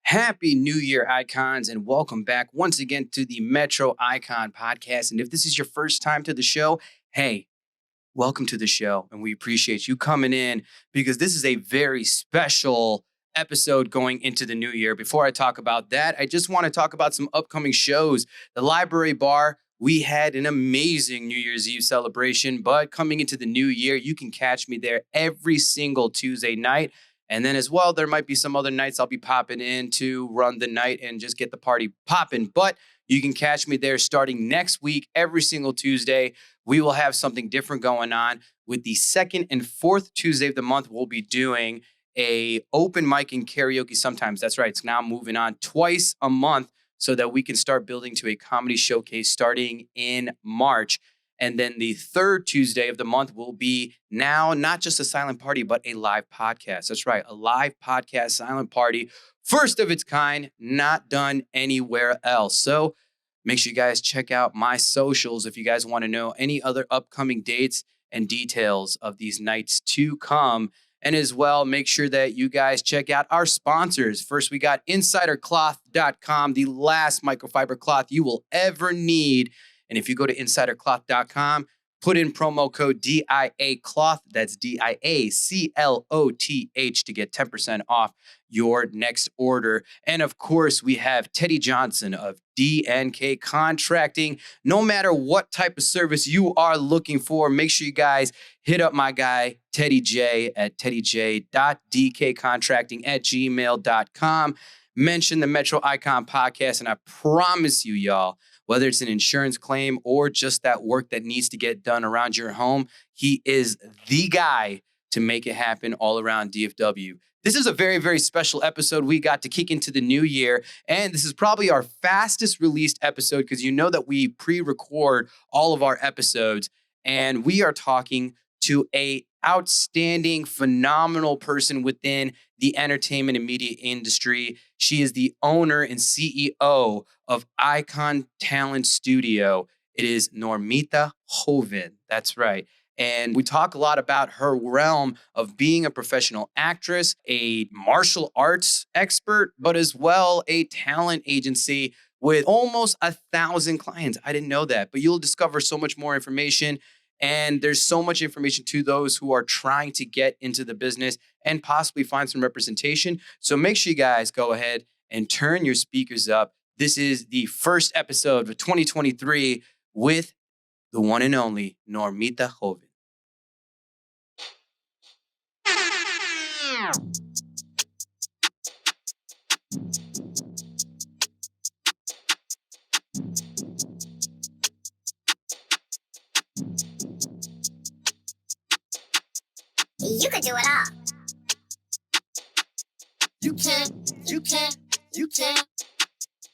Happy New Year, Icons, and welcome back once again to the Metro Icon Podcast. And if this is your first time to the show, hey, welcome to the show. And we appreciate you coming in because this is a very special episode going into the new year. Before I talk about that, I just want to talk about some upcoming shows. The Library Bar, we had an amazing New Year's Eve celebration, but coming into the new year, you can catch me there every single Tuesday night. And then as well, there might be some other nights I'll be popping in to run the night and just get the party popping. But you can catch me there starting next week, every single Tuesday. We will have something different going on. With the second and fourth Tuesday of the month, we'll be doing a open mic and karaoke sometimes. That's right. It's now moving on twice a month so that we can start building to a comedy showcase starting in March. And then the third Tuesday of the month will be now not just a silent party, but a live podcast. That's right, a live podcast silent party. First of its kind, not done anywhere else. So make sure you guys check out my socials if you guys want to know any other upcoming dates and details of these nights to come. And as well, make sure that you guys check out our sponsors. First, we got InsiderCloth.com, the last microfiber cloth you will ever need. And if you go to insidercloth.com, put in promo code DIACLOTH, that's DIACLOTH, to get 10% off your next order. And of course, we have Teddy Johnson of DNK Contracting. No matter what type of service you are looking for, make sure you guys hit up my guy, Teddy J, at teddyj.dkcontracting@gmail.com. Mention the Metro Icon Podcast, and I promise you, y'all, whether it's an insurance claim or just that work that needs to get done around your home, he is the guy to make it happen all around DFW. This is a very, very special episode. We got to kick into the new year, and this is probably our fastest released episode because you know that we pre-record all of our episodes, and we are talking to a outstanding, phenomenal person within the entertainment and media industry. She is the owner and CEO of Icon Talent Studio. It is Normita Joven. That's right. And we talk a lot about her realm of being a professional actress, a martial arts expert, but as well a talent agency with almost 1,000 clients. I didn't know that, but you'll discover so much more information. And there's so much information to those who are trying to get into the business and possibly find some representation. So make sure you guys go ahead and turn your speakers up. This is the first episode of 2023 with the one and only Normita Joven. You could do it all. You can.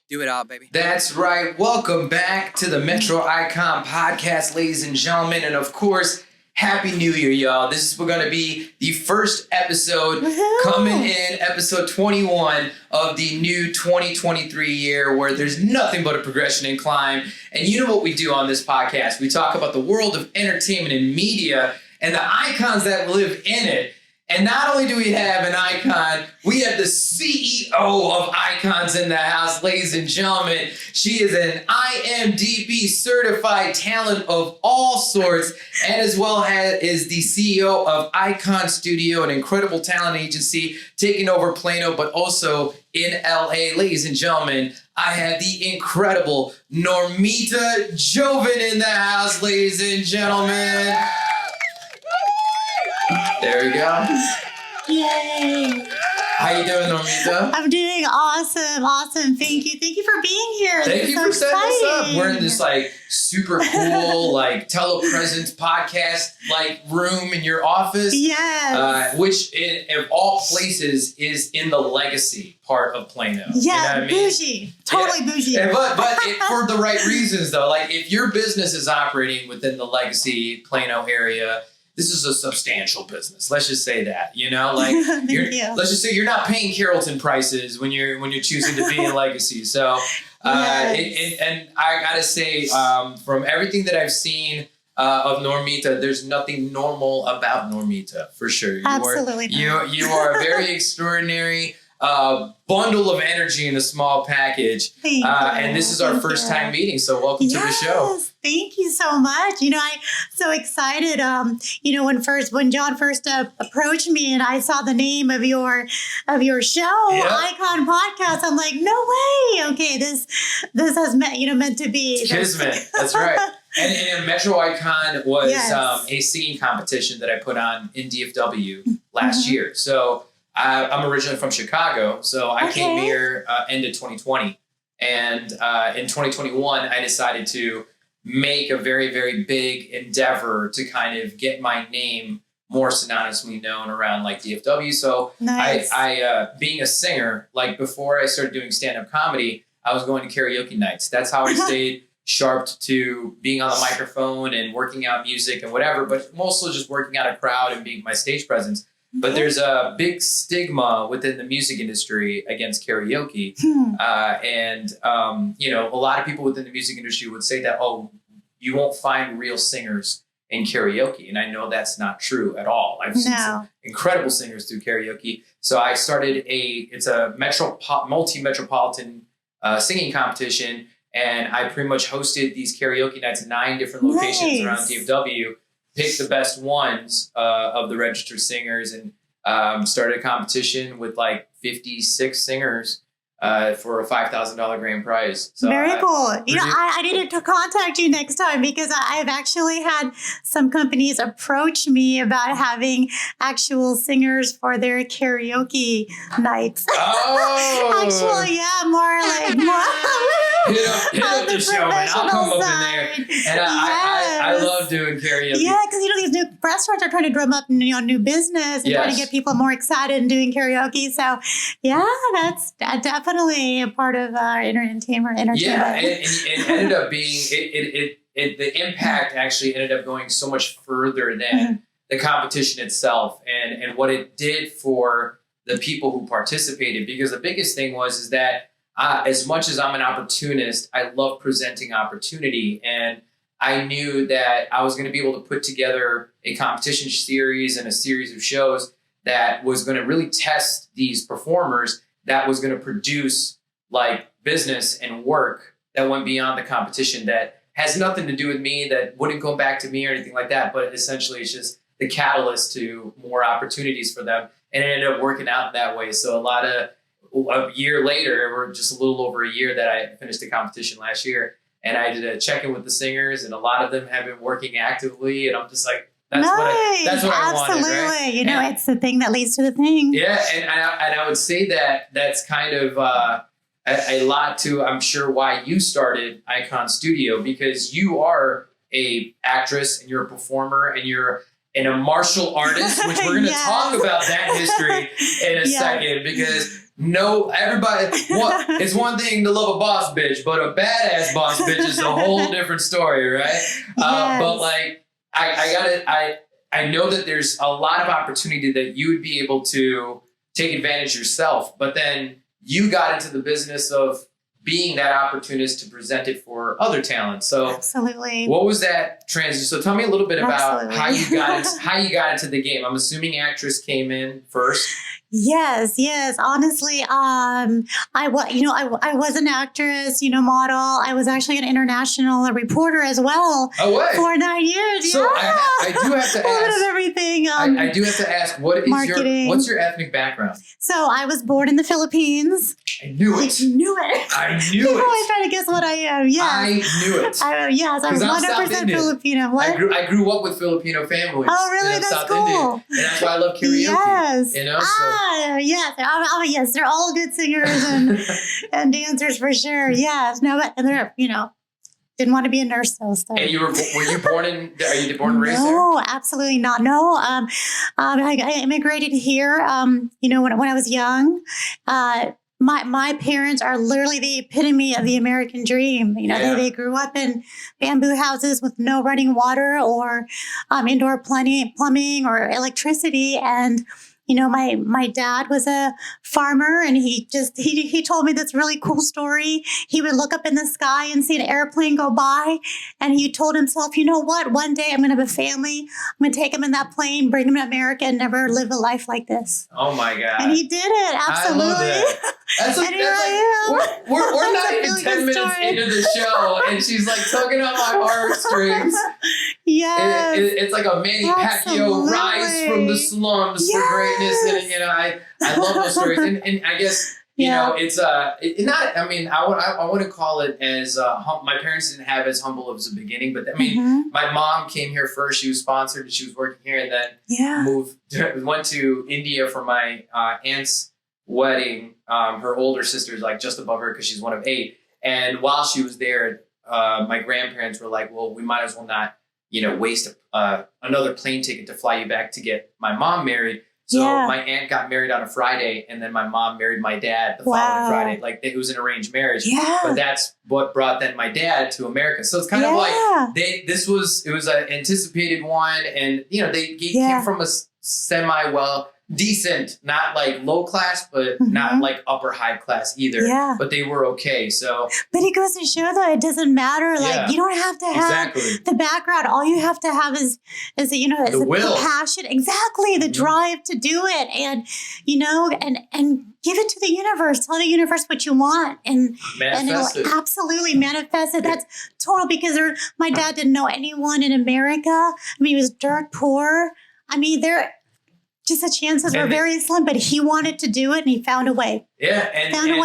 Do it all, baby. That's right. Welcome back to the Metro Icon Podcast, ladies and gentlemen. And of course, Happy New Year, y'all. This is going to be the first episode coming in, episode 21 of the new 2023 year, where there's nothing but a progression and climb. And you know what we do on this podcast? We talk about the world of entertainment and media and the icons that live in it. And not only do we have an icon, we have the CEO of Icons in the house, ladies and gentlemen. She is an IMDb certified talent of all sorts, and as well is the CEO of Icon Studio, an incredible talent agency taking over Plano, but also in LA. Ladies and gentlemen, I have the incredible Normita Joven in the house, ladies and gentlemen. There we go. Yay. How you doing, Normita? I'm doing awesome. Thank you for being here. Thank you for setting us up. We're in this super cool telepresence podcast room in your office. Yes. Which of all places is in the legacy part of Plano. Yeah, you know what I mean? bougie. Totally bougie. But for the right reasons though. If your business is operating within the legacy Plano area, this is a substantial business. Let's just say that, Thank you. Let's just say you're not paying Carrollton prices when you're choosing to be in Legacy. So, Yes. and I gotta say, from everything that I've seen of Normita, there's nothing normal about Normita for sure. Absolutely not. You are very extraordinary. bundle of energy in a small package. Thank you. And this is our first time meeting. So welcome to the show. Thank you so much. I'm so excited. When John first approached me and I saw the name of your show, Icon Podcast, I'm like, no way. Okay, this has meant to be. It's kismet. That's right. And Metro Icon was a singing competition that I put on in DFW last year. So I'm originally from Chicago. So I came here end of 2020. And in 2021, I decided to make a very, very big endeavor to kind of get my name more synonymously known around like DFW. So I being a singer, like before I started doing stand-up comedy, I was going to karaoke nights. That's how I stayed sharp to being on the microphone and working out music and whatever, but mostly just working out a crowd and being my stage presence. But there's a big stigma within the music industry against karaoke. A lot of people within the music industry would say that, oh, you won't find real singers in karaoke. And I know that's not true at all. I've seen some incredible singers through karaoke. So I started it's a multi-metropolitan singing competition. And I pretty much hosted these karaoke nights in 9 different locations around DFW. Picked the best ones of the registered singers and started a competition with like 56 singers for a $5,000 grand prize. So very cool. I needed to contact you next time because I've actually had some companies approach me about having actual singers for their karaoke nights. Oh, actually, more. Hit up the showman. I'll come up in there. And I love doing karaoke. Yeah, because these new restaurants are trying to drum up new business and trying to get people more excited and doing karaoke. So yeah, that's definitely a part of entertainment. Yeah, it ended up being the impact actually ended up going so much further than the competition itself and what it did for the people who participated. Because the biggest thing is that as much as I'm an opportunist, I love presenting opportunity. And I knew that I was going to be able to put together a competition series and a series of shows that was going to really test these performers, that was going to produce like business and work that went beyond the competition, that has nothing to do with me, that wouldn't go back to me or anything like that. But essentially it's just the catalyst to more opportunities for them. And it ended up working out that way. So a year later, or just a little over a year that I finished the competition last year, and I did a check-in with the singers, and a lot of them have been working actively, and I'm just like, that's what I wanted. Absolutely. Right? It's the thing that leads to the thing. Yeah, and I would say that that's kind of a lot to, I'm sure, why you started Icon Studio, because you are a actress and you're a performer and you're a martial artist, which we're going to talk about that history in a second, because it's one thing to love a boss bitch, but a badass boss bitch is a whole different story, right? Yes. But like, I know that there's a lot of opportunity that you would be able to take advantage yourself, but then you got into the business of being that opportunist to present it for other talent. So absolutely. What was that transition? So tell me a little bit about how you got into the game. I'm assuming actress came in first. Yes. Honestly, I was an actress, model. I was actually an international reporter as well. Oh, way. For 9 years. So I do have to ask. A bit of everything. I do have to ask, what's your ethnic background? So I was born in the Philippines. I knew it. People always try to guess what I am. Yes. I knew it. Yes, I'm 100% Filipino. What? I grew up with Filipino families. Oh, really? That's South cool. Indian. And that's why I love karaoke. Yes. Yes. Yes. They're all good singers and dancers for sure. Yes. No, but they're, didn't want to be a nurse though. So. And were you born are you born and raised there? No, absolutely not. No. I immigrated here, when I was young. My parents are literally the epitome of the American dream. They grew up in bamboo houses with no running water or indoor plumbing or electricity. And my dad was a farmer, and he told me this really cool story. He would look up in the sky and see an airplane go by, and he told himself, you know what? One day I'm going to have a family. I'm going to take him in that plane, bring him to America, and never live a life like this. Oh my God! And he did it. Absolutely. I love that. That's like, we're not even 10 minutes into the show, and she's like tugging on my heartstrings. Yes. It's like a Manny Pacquiao rise from the slums for greatness, and I love those stories, and I guess it's not. I mean, I wouldn't call it as my parents didn't have as humble as the beginning, but I mean, my mom came here first. She was sponsored, and she was working here, and then went to India for my aunt's wedding. Her older sister's like just above her because she's one of 8. And while she was there, my grandparents were like, well, we might as well not, waste another plane ticket to fly you back to get my mom married. So my aunt got married on a Friday, and then my mom married my dad the following Friday. Like, it was an arranged marriage. Yeah. But that's what brought then my dad to America. So it's kind of like it was an anticipated one, and they came from a decent, not like low class, but not like upper high class either. Yeah. But they were okay. So, but it goes to show though, it doesn't matter. Like you don't have to have the background. All you have to have is the will, the passion, the drive to do it, and and give it to the universe. Tell the universe what you want, and it'll absolutely manifest it. That's total, because my dad didn't know anyone in America. I mean, he was dirt poor. I mean, the chances were very slim, but he wanted to do it, and he found a way. Yeah, and I'm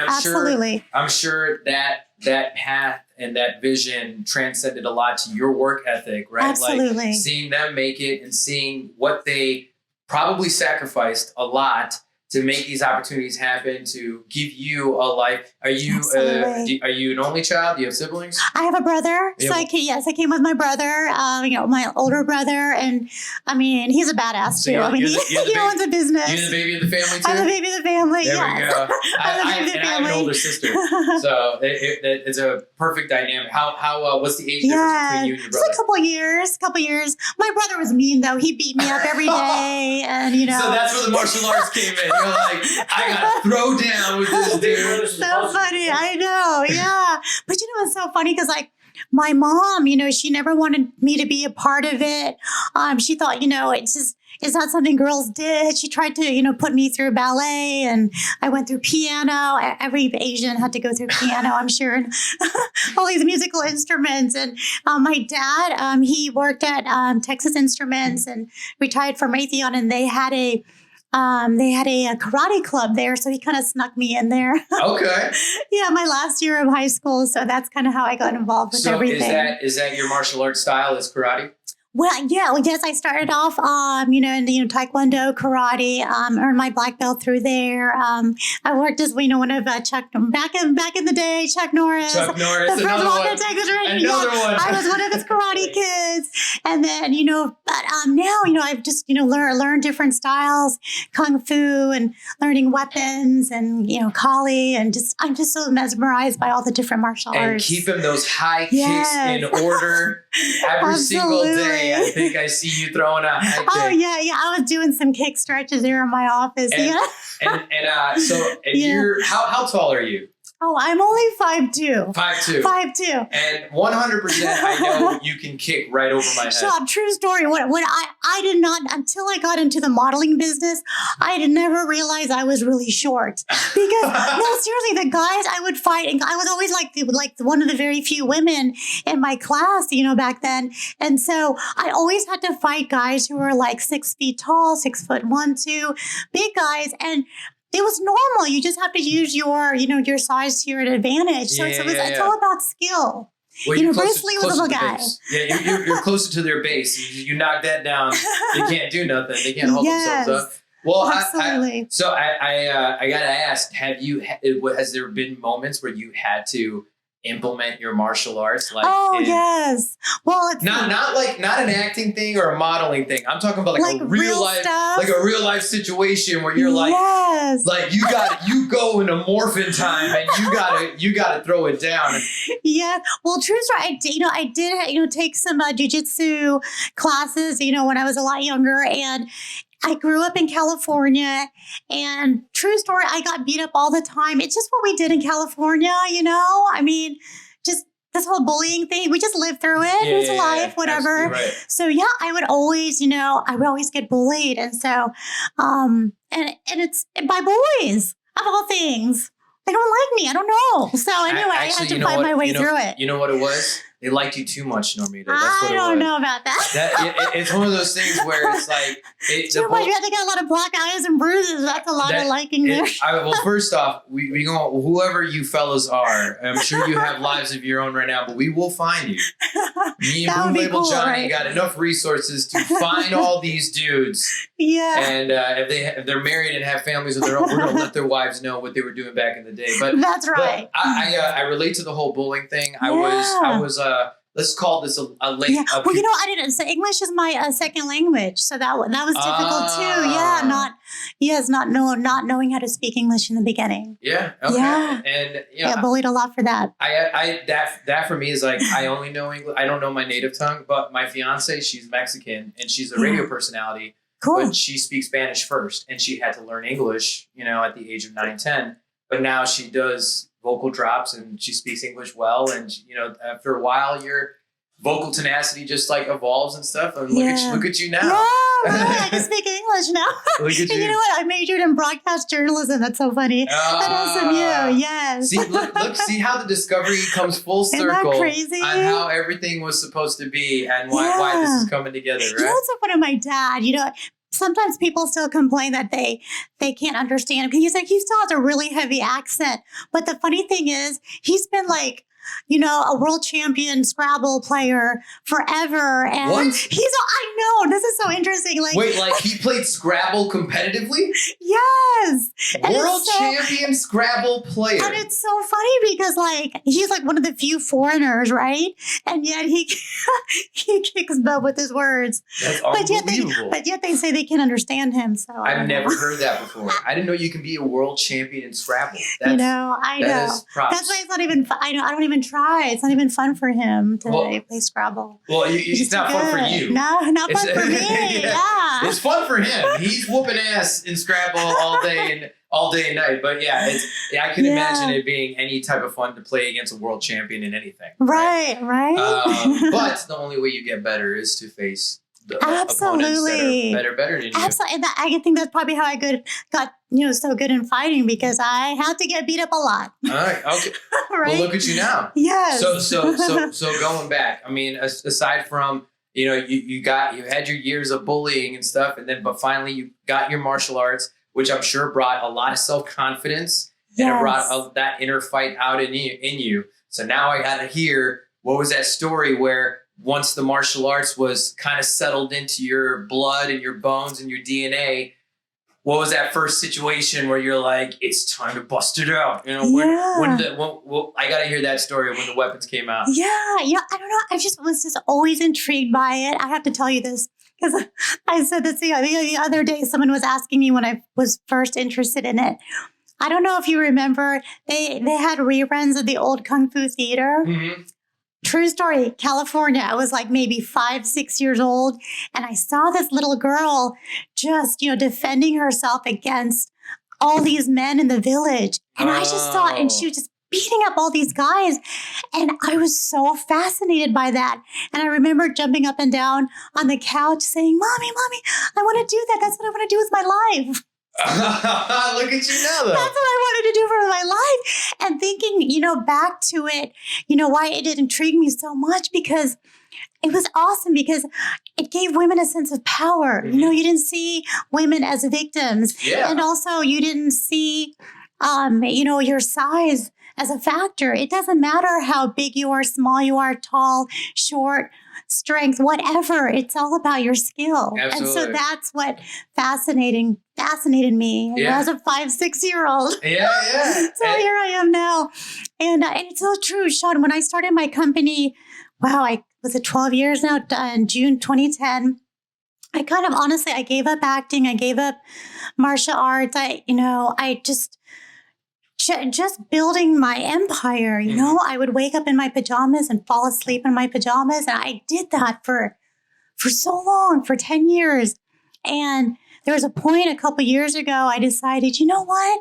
absolutely. I'm sure that path and that vision transcended a lot to your work ethic, right? Absolutely. Like seeing them make it and seeing what they probably sacrificed a lot to make these opportunities happen, to give you a life. Are you an only child? Do you have siblings? I have a brother. So I came with my brother, my older brother. And I mean, he's a badass too. He owns a business. You're the baby of the family too? I'm the baby of the family. There we go. I have an older sister. So it's a perfect dynamic. What's the age difference between you and your brother? It's a couple years. My brother was mean though. He beat me up every day. And So that's where the martial arts came in. You're like, I gotta throw down with this dude. So funny. I know. Yeah. But it's so funny because my mom, she never wanted me to be a part of it. She thought, it's not something girls did. She tried to, put me through ballet, and I went through piano. Every Asian had to go through piano, I'm sure, and all these musical instruments. And my dad, he worked at Texas Instruments and retired from Raytheon, and they had a karate club there, so he kind of snuck me in there. Okay. Yeah, my last year of high school, so that's kind of how I got involved with everything. So is that your martial arts style, is karate? Well, yes, I started off, in Taekwondo, karate, earned my black belt through there. I worked as, one of Chuck, back in the day, Chuck Norris. The first another one. I was one of his karate kids. And then, but now, I've just, learned different styles, Kung Fu, and learning weapons, and, Kali, and I'm just so mesmerized by all the different martial arts. And keeping those high kicks in order every single day. I think I see you throwing a high kick. Oh, yeah. I was doing some kick stretches there in my office. How tall are you? Oh, I'm only 5'2". 5'2". 5'2". And 100% I know you can kick right over my head. So, true story. When I did not, until I got into the modeling business, I did never realize I was really short. Because, no, seriously, the guys I would fight, and I was always like one of the very few women in my class, back then. And so I always had to fight guys who were like 6 feet tall, 6'1", 2, big guys. And it was normal. You just have to use your size to your advantage. So it's all about skill. Well, Bruce Lee was a little guy. Yeah, you're closer to their base. You knock that down, they can't do nothing. They can't hold themselves up. Well, absolutely. I gotta ask: has there been moments where you had to implement your martial arts? Yes. Well, it's not an acting thing or a modeling thing. I'm talking about like a real life stuff. Like a real life situation where you're like you go into morphin time and you gotta throw it down. Yeah. Well, true story. I did take some jujitsu classes, when I was a lot younger, and I grew up in California, and true story, I got beat up all the time. It's just what we did in California, I mean, just this whole bullying thing, we just lived through it. It was life, whatever. Right. So yeah, I would always, I would always get bullied. And so, and it's by boys of all things. They don't like me. I don't know. So anyway, I had to find my way through it. You know what it was? They liked you too much, Normita. That's what I don't know about that. It's one of those things where it's like... Too much. You have to get a lot of black eyes and bruises. That's a lot of liking there. Well, first off, we go, whoever you fellas are, I'm sure you have lives of your own right now, but we will find you. Me and Blue Label Johnny got enough resources to find all these dudes. Yeah. And if they're married and have families of their own, we're going to let their wives know what they were doing back in the day. But that's right. But I relate to the whole bullying thing. I was let's call this a late. Yeah. Well, I didn't say English is my second language, so that was difficult too. Yeah, not knowing how to speak English in the beginning. Yeah. Okay. Yeah. And I bullied a lot for that. That for me is like I only know English. I don't know my native tongue, but my fiance, she's Mexican and she's a radio personality. Cool. But she speaks Spanish first, and she had to learn English, at the age of 9, 10. But now she does vocal drops and she speaks English well. And, after a while, your vocal tenacity just like evolves and stuff. And look at you now. Yeah, right. I can speak English now. Look at you. And you know what? I majored in broadcast journalism. That's so funny. At SMU, yes. See how the discovery comes full circle. Isn't that crazy? On how everything was supposed to be and why this is coming together, right? It's so funny. My dad, sometimes people still complain that they can't understand him. He's like, he still has a really heavy accent. But the funny thing is, he's been like, a world champion Scrabble player forever. And what? I know, this is so interesting. Wait, he played Scrabble competitively? Yes. World champion Scrabble player. And it's so funny because he's like one of the few foreigners, right? And yet he kicks butt with his words. That's unbelievable. But yet they say they can understand him. So I've never heard that before. I didn't know you can be a world champion in Scrabble. I know. That is props. That's why it's not even fun. I don't even try. It's not even fun for him to play Scrabble. Well, it's not fun for you. No, not fun for me. Yeah. It's fun for him. He's whooping ass in Scrabble all day and night. But I can imagine it being any type of fun to play against a world champion in anything. Right. But the only way you get better is to face the opponents that are better than you. Absolutely. And I think that's probably how I got so good in fighting, because I had to get beat up a lot. All right. Okay. Right? Well, look at you now. Yes. So going back, I mean, aside from, you had your years of bullying and stuff, but finally you got your martial arts, which I'm sure brought a lot of self-confidence and it brought that inner fight out in you. So now I got to hear, what was that story where once the martial arts was kind of settled into your blood and your bones and your DNA, what was that first situation where you're like, it's time to bust it out? I got to hear that story when the weapons came out. Yeah. I don't know. I was just always intrigued by it. I have to tell you this because I said this the other day. Someone was asking me when I was first interested in it. I don't know if you remember, they had reruns of the old Kung Fu Theater. Mm-hmm. True story, California. I was like maybe 5, 6 years old. And I saw this little girl just, defending herself against all these men in the village. And I just saw it, and she was just beating up all these guys. And I was so fascinated by that. And I remember jumping up and down on the couch saying, Mommy, I want to do that. That's what I want to do with my life. Look at you now, though. That's what I wanted to do for my life. And thinking, back to it, why it did intrigue me so much, because it was awesome, because it gave women a sense of power. Mm-hmm. You didn't see women as victims. Yeah. And also you didn't see, your size as a factor. It doesn't matter how big you are, small you are, tall, short, strength, whatever. It's all about your skill. Absolutely. And so that's what fascinated me as a 5, 6-year-old. Yeah. So here I am now. And it's so true, Shawn. When I started my company, I was at 12 years now, in June 2010. I kind of honestly, I gave up acting. I gave up martial arts. I just building my empire, I would wake up in my pajamas and fall asleep in my pajamas. And I did that for so long, for 10 years. And there was a point a couple years ago, I decided, you know what?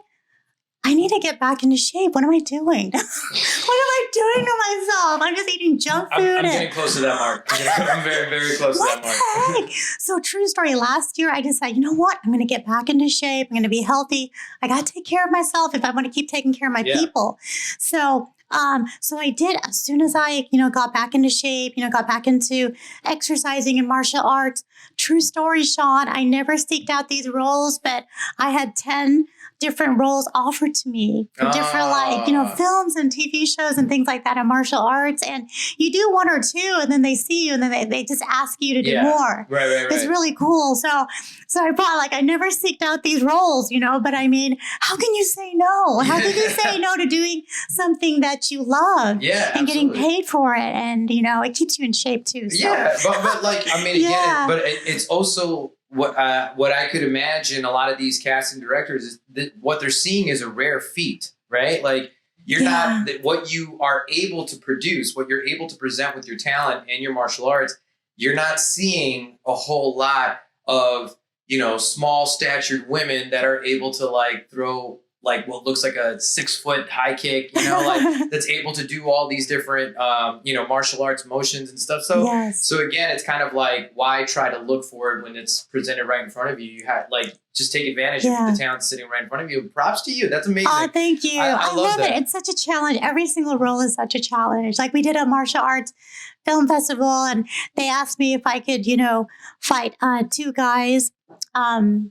I need to get back into shape. What am I doing? What am I doing to myself? I'm just eating junk food. I'm getting close to that mark. I'm very, very close to that mark. What the heck? So true story. Last year, I decided, you know what? I'm going to get back into shape. I'm going to be healthy. I got to take care of myself if I want to keep taking care of my people. So I did as soon as I, got back into shape, got back into exercising and martial arts. True story, Shawn. I never seeked out these roles, but I had 10 different roles offered to me for different films and TV shows and things like that in martial arts. And you do one or two and then they see you and then they just ask you to do more. Right. It's really cool. So I thought I never seeked out these roles, but I mean, how can you say no? How can you say no to doing something that you love and getting paid for it? And, it keeps you in shape too. So. Yeah. But again, but it's also, what I could imagine a lot of these casting directors is that what they're seeing is a rare feat, right? Like you're not what you are able to produce, what you're able to present with your talent and your martial arts. You're not seeing a whole lot of, small statured women that are able to throw what looks like a 6-foot high kick, that's able to do all these different, martial arts motions and stuff. So, so again, it's kind of why try to look for it when it's presented right in front of you? You have just take advantage of the talent sitting right in front of you. Props to you. That's amazing. Oh, thank you. I love it. It's such a challenge. Every single role is such a challenge. We did a martial arts film festival and they asked me if I could, fight 2 guys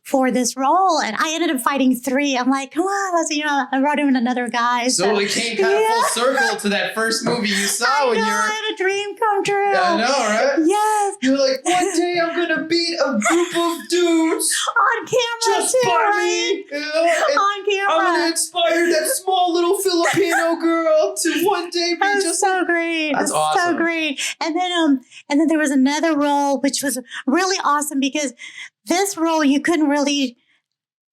for this role, and I ended up fighting 3. I'm like, come on, let's, I brought in another guy. So it came kind of full circle to that first movie you saw when you were. I had a dream come true. I know, right? Yes. You're like, one day I'm gonna beat a group of dudes on camera, just by me. On camera. I'm gonna inspire that small little Filipino girl to one day be just so great. That's awesome. So great. And then there was another role which was really awesome because this role, you couldn't really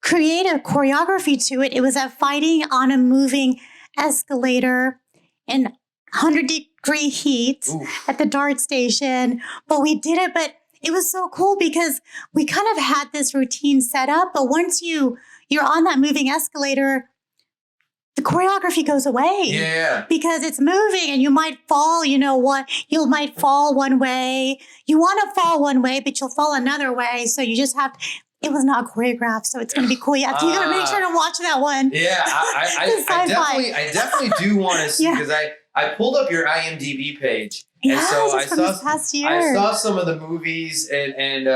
create a choreography to it. It was a fighting on a moving escalator in 100-degree heat at the dart station. But we did it, but it was so cool because we kind of had this routine set up. But once you're on that moving escalator, the choreography goes away. Yeah. Because it's moving and you might fall, you might fall one way. You want to fall one way, but you'll fall another way. So you just have it was not choreographed, so it's going to be cool. You got to make sure to watch that one. Yeah, I definitely do want to see because I pulled up your IMDb page. And so I saw some of the movies and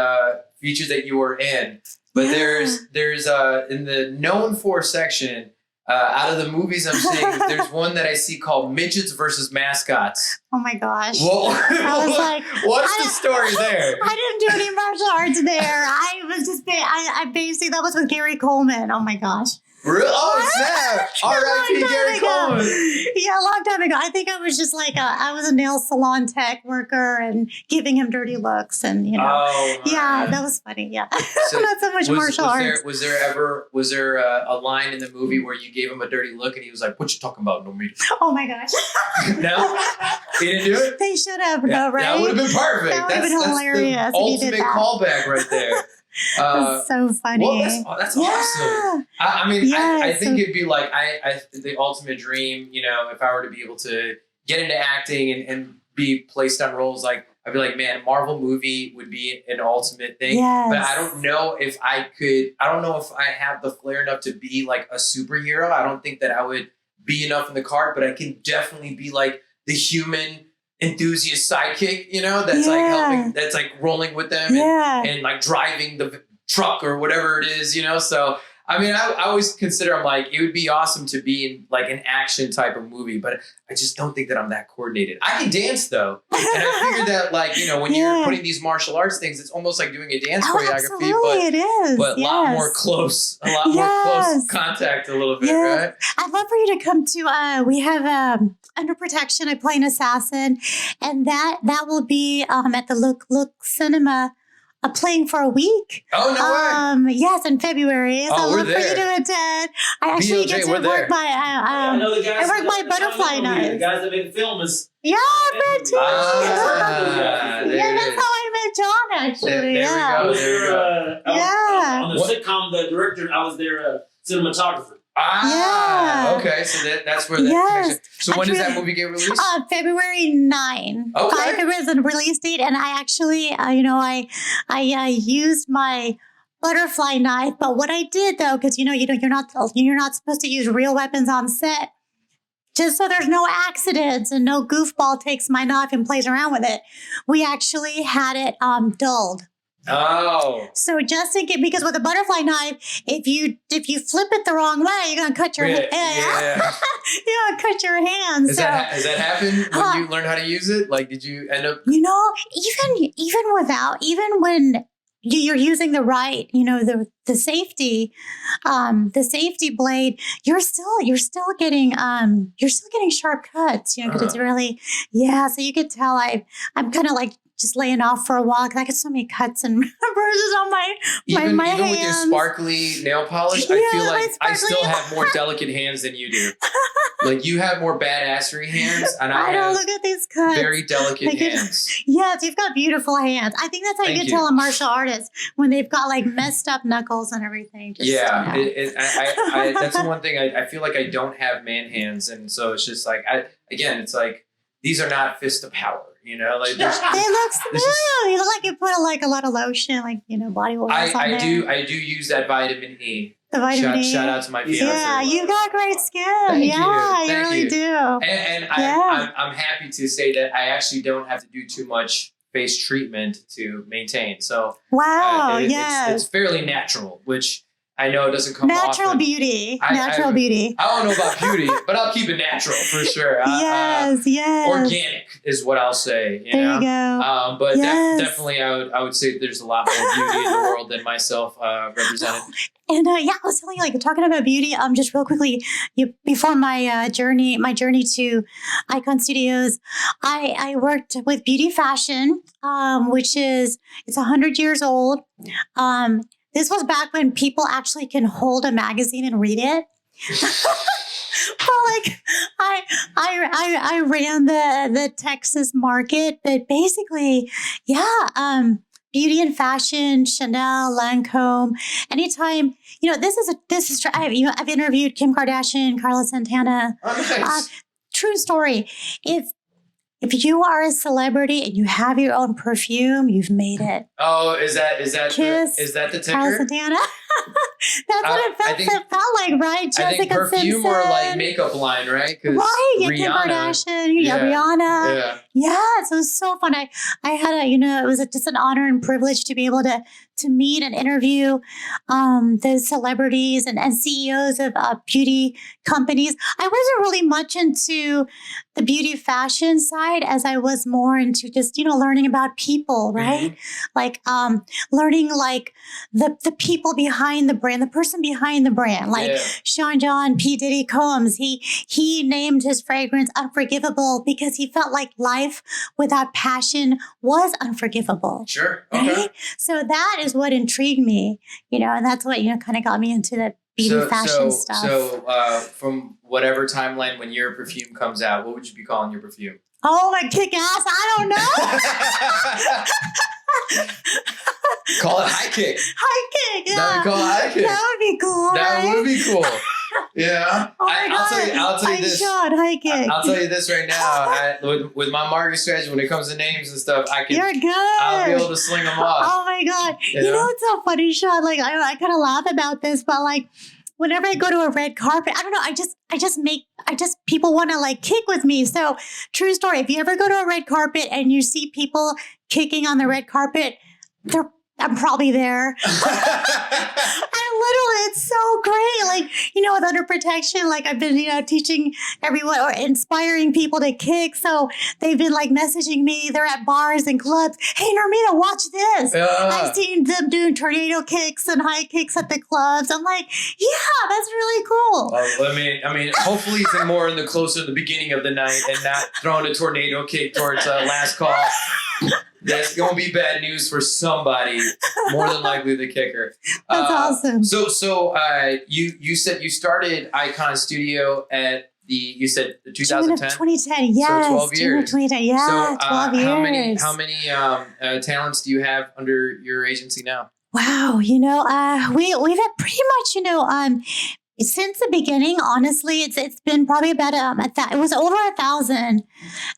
features that you were in. But there's in the known for section, out of the movies I'm seeing, there's one that I see called Midgets versus Mascots. Oh my gosh. Well, I was like, what's the story there? I didn't do any martial arts there. I was just, I basically, that was with Gary Coleman. Oh my gosh. Really? Oh, snap. R.I.P. Gary Coleman. Yeah, a long time ago. I think I was just I was a nail salon tech worker and giving him dirty looks and, Oh, yeah, that was funny. Yeah. So, not so much martial arts. Was there a line in the movie where you gave him a dirty look and he was like, what you talking about, Normita? Oh my gosh. No? He didn't do it? They should have, right? That would have been perfect. That would have been hilarious. That's the ultimate callback right there. That's so funny. Well, that's awesome. I think it'd be the ultimate dream, if I were to be able to get into acting and be placed on roles I'd be like, man, Marvel movie would be an ultimate thing. Yes. But I don't know if I have the flair enough to be like a superhero. I don't think that I would be enough in the card, but I can definitely be like the human enthusiast sidekick, that's helping, that's rolling with them and driving the truck or whatever it is, so I always consider it would be awesome to be in an action type of movie, but I just don't think that I'm that coordinated. I can dance though, and I figured that when you're putting these martial arts things, it's almost like doing a dance choreography, but a lot more close contact a little bit, right? I'd love for you to come to. We have Under Protection. I play an assassin, and that will be at the Look Cinema. Playing for a week. Oh, no way. Yes, in February. So we're look for you to attend. I actually get to work by I know the guys. I work by Butterfly Night. The guys that make the film is. Yeah, I met too. There that's how I met John, actually. There we go. Yeah. On the sitcom, the director, I was their cinematographer. Okay. So that's where that connection. So when does that movie get released? February 9. Okay. February is the release date, and I actually, I used my butterfly knife. But what I did though, because you're not supposed to use real weapons on set. Just so there's no accidents and no goofball takes my knife and plays around with it. We actually had it dulled. Oh. So just in case, because with a butterfly knife, if you flip it the wrong way, you're gonna cut your hand. Yeah. You're gonna cut your hand. Has that happened when you learn how to use it? Like, did you end up? Even when you're using the right, the safety blade, you're still getting sharp cuts, because it's really, so you could tell I'm kind of like just laying off for a while because I got so many cuts and bruises on my even hands. With your sparkly nail polish, I feel like I still have more delicate hands than you do. Like you have more badassery hands, and I have look at these cuts. Very delicate hands. Yes, you've got beautiful hands. I think that's how you can tell a martial artist when they've got like messed up knuckles and everything. Just, that's the one thing I feel like I don't have man hands, and so it's just like it's like these are not fists of power. Like they look smooth. You look like you put a lot of lotion, body oil. I do use that vitamin E. The vitamin E. Shout out to my fiance. Yeah, you got great skin. Thank you really do. And I'm happy to say that I actually don't have to do too much face treatment to maintain. So wow, it's fairly natural, which I know it doesn't come off. Natural beauty. I don't know about beauty, but I'll keep it natural for sure. Yes. Organic is what I'll say. There you go. But definitely, I would say there's a lot more beauty in the world than myself represented. And I was telling you, talking about beauty. Just real quickly, before my journey to Icon Studios, I worked with Beauty Fashion, which it's 100 years old. This was back when people actually can hold a magazine and read it. But I ran the Texas market, but basically, beauty and fashion, Chanel, Lancome. Anytime, I've interviewed Kim Kardashian, Carla Santana. Oh, nice. True story. If you are a celebrity and you have your own perfume, you've made it. Oh, is that Kiss, the ticker? Carla Santana. That's what it felt like, right? Jessica I think perfume Simpson. or like makeup line, right? Right, Rihanna, Kim Kardashian, Rihanna. Yeah, so it was so fun. I had it was just an honor and privilege to be able to meet and interview those celebrities and CEOs of beauty companies. I wasn't really much into the beauty fashion side as I was more into just, learning about people, right? Mm-hmm. Like learning like the people behind the brand, the person behind the brand, like Sean John P. Diddy Combs. He named his fragrance Unforgivable because he felt like life without passion was unforgivable. Sure. Okay. Right? So that is what intrigued me, and that's what, kind of got me into the beauty fashion stuff. So from whatever timeline when your perfume comes out, what would you be calling your perfume? Oh, my kick ass. I don't know. Call it High Kick. High Kick, yeah. That would call it High Kick. That would be cool. That would be cool. Yeah. Oh my God. I'll tell you this. High Kick. I'll tell you this right now. With my market strategy, when it comes to names and stuff, You're good. I'll be able to sling them off. Oh my God. You know what's so funny, Shawn? Like I kind of laugh about this, but like whenever I go to a red carpet, I don't know. I just people want to like kick with me. So true story. If you ever go to a red carpet and you see people kicking on the red carpet, I'm probably there. Literally, it's so great. Like, with Under Protection, like I've been, teaching everyone or inspiring people to kick. So they've been like messaging me. They're at bars and clubs. Hey, Normita, watch this. I've seen them doing tornado kicks and high kicks at the clubs. I'm like, yeah, that's really cool. I mean, hopefully it's more in the beginning of the night and not throwing a tornado kick towards last call. That's going to be bad news for somebody, more than likely the kicker. That's awesome. So you said you started Icon Studio at you said the June of 2010? 2010, yes. So 12 June of years. 2010, yeah, So 12 years. how many talents do you have under your agency now? Wow, we've had pretty much, since the beginning, honestly, it's been probably about it was over 1,000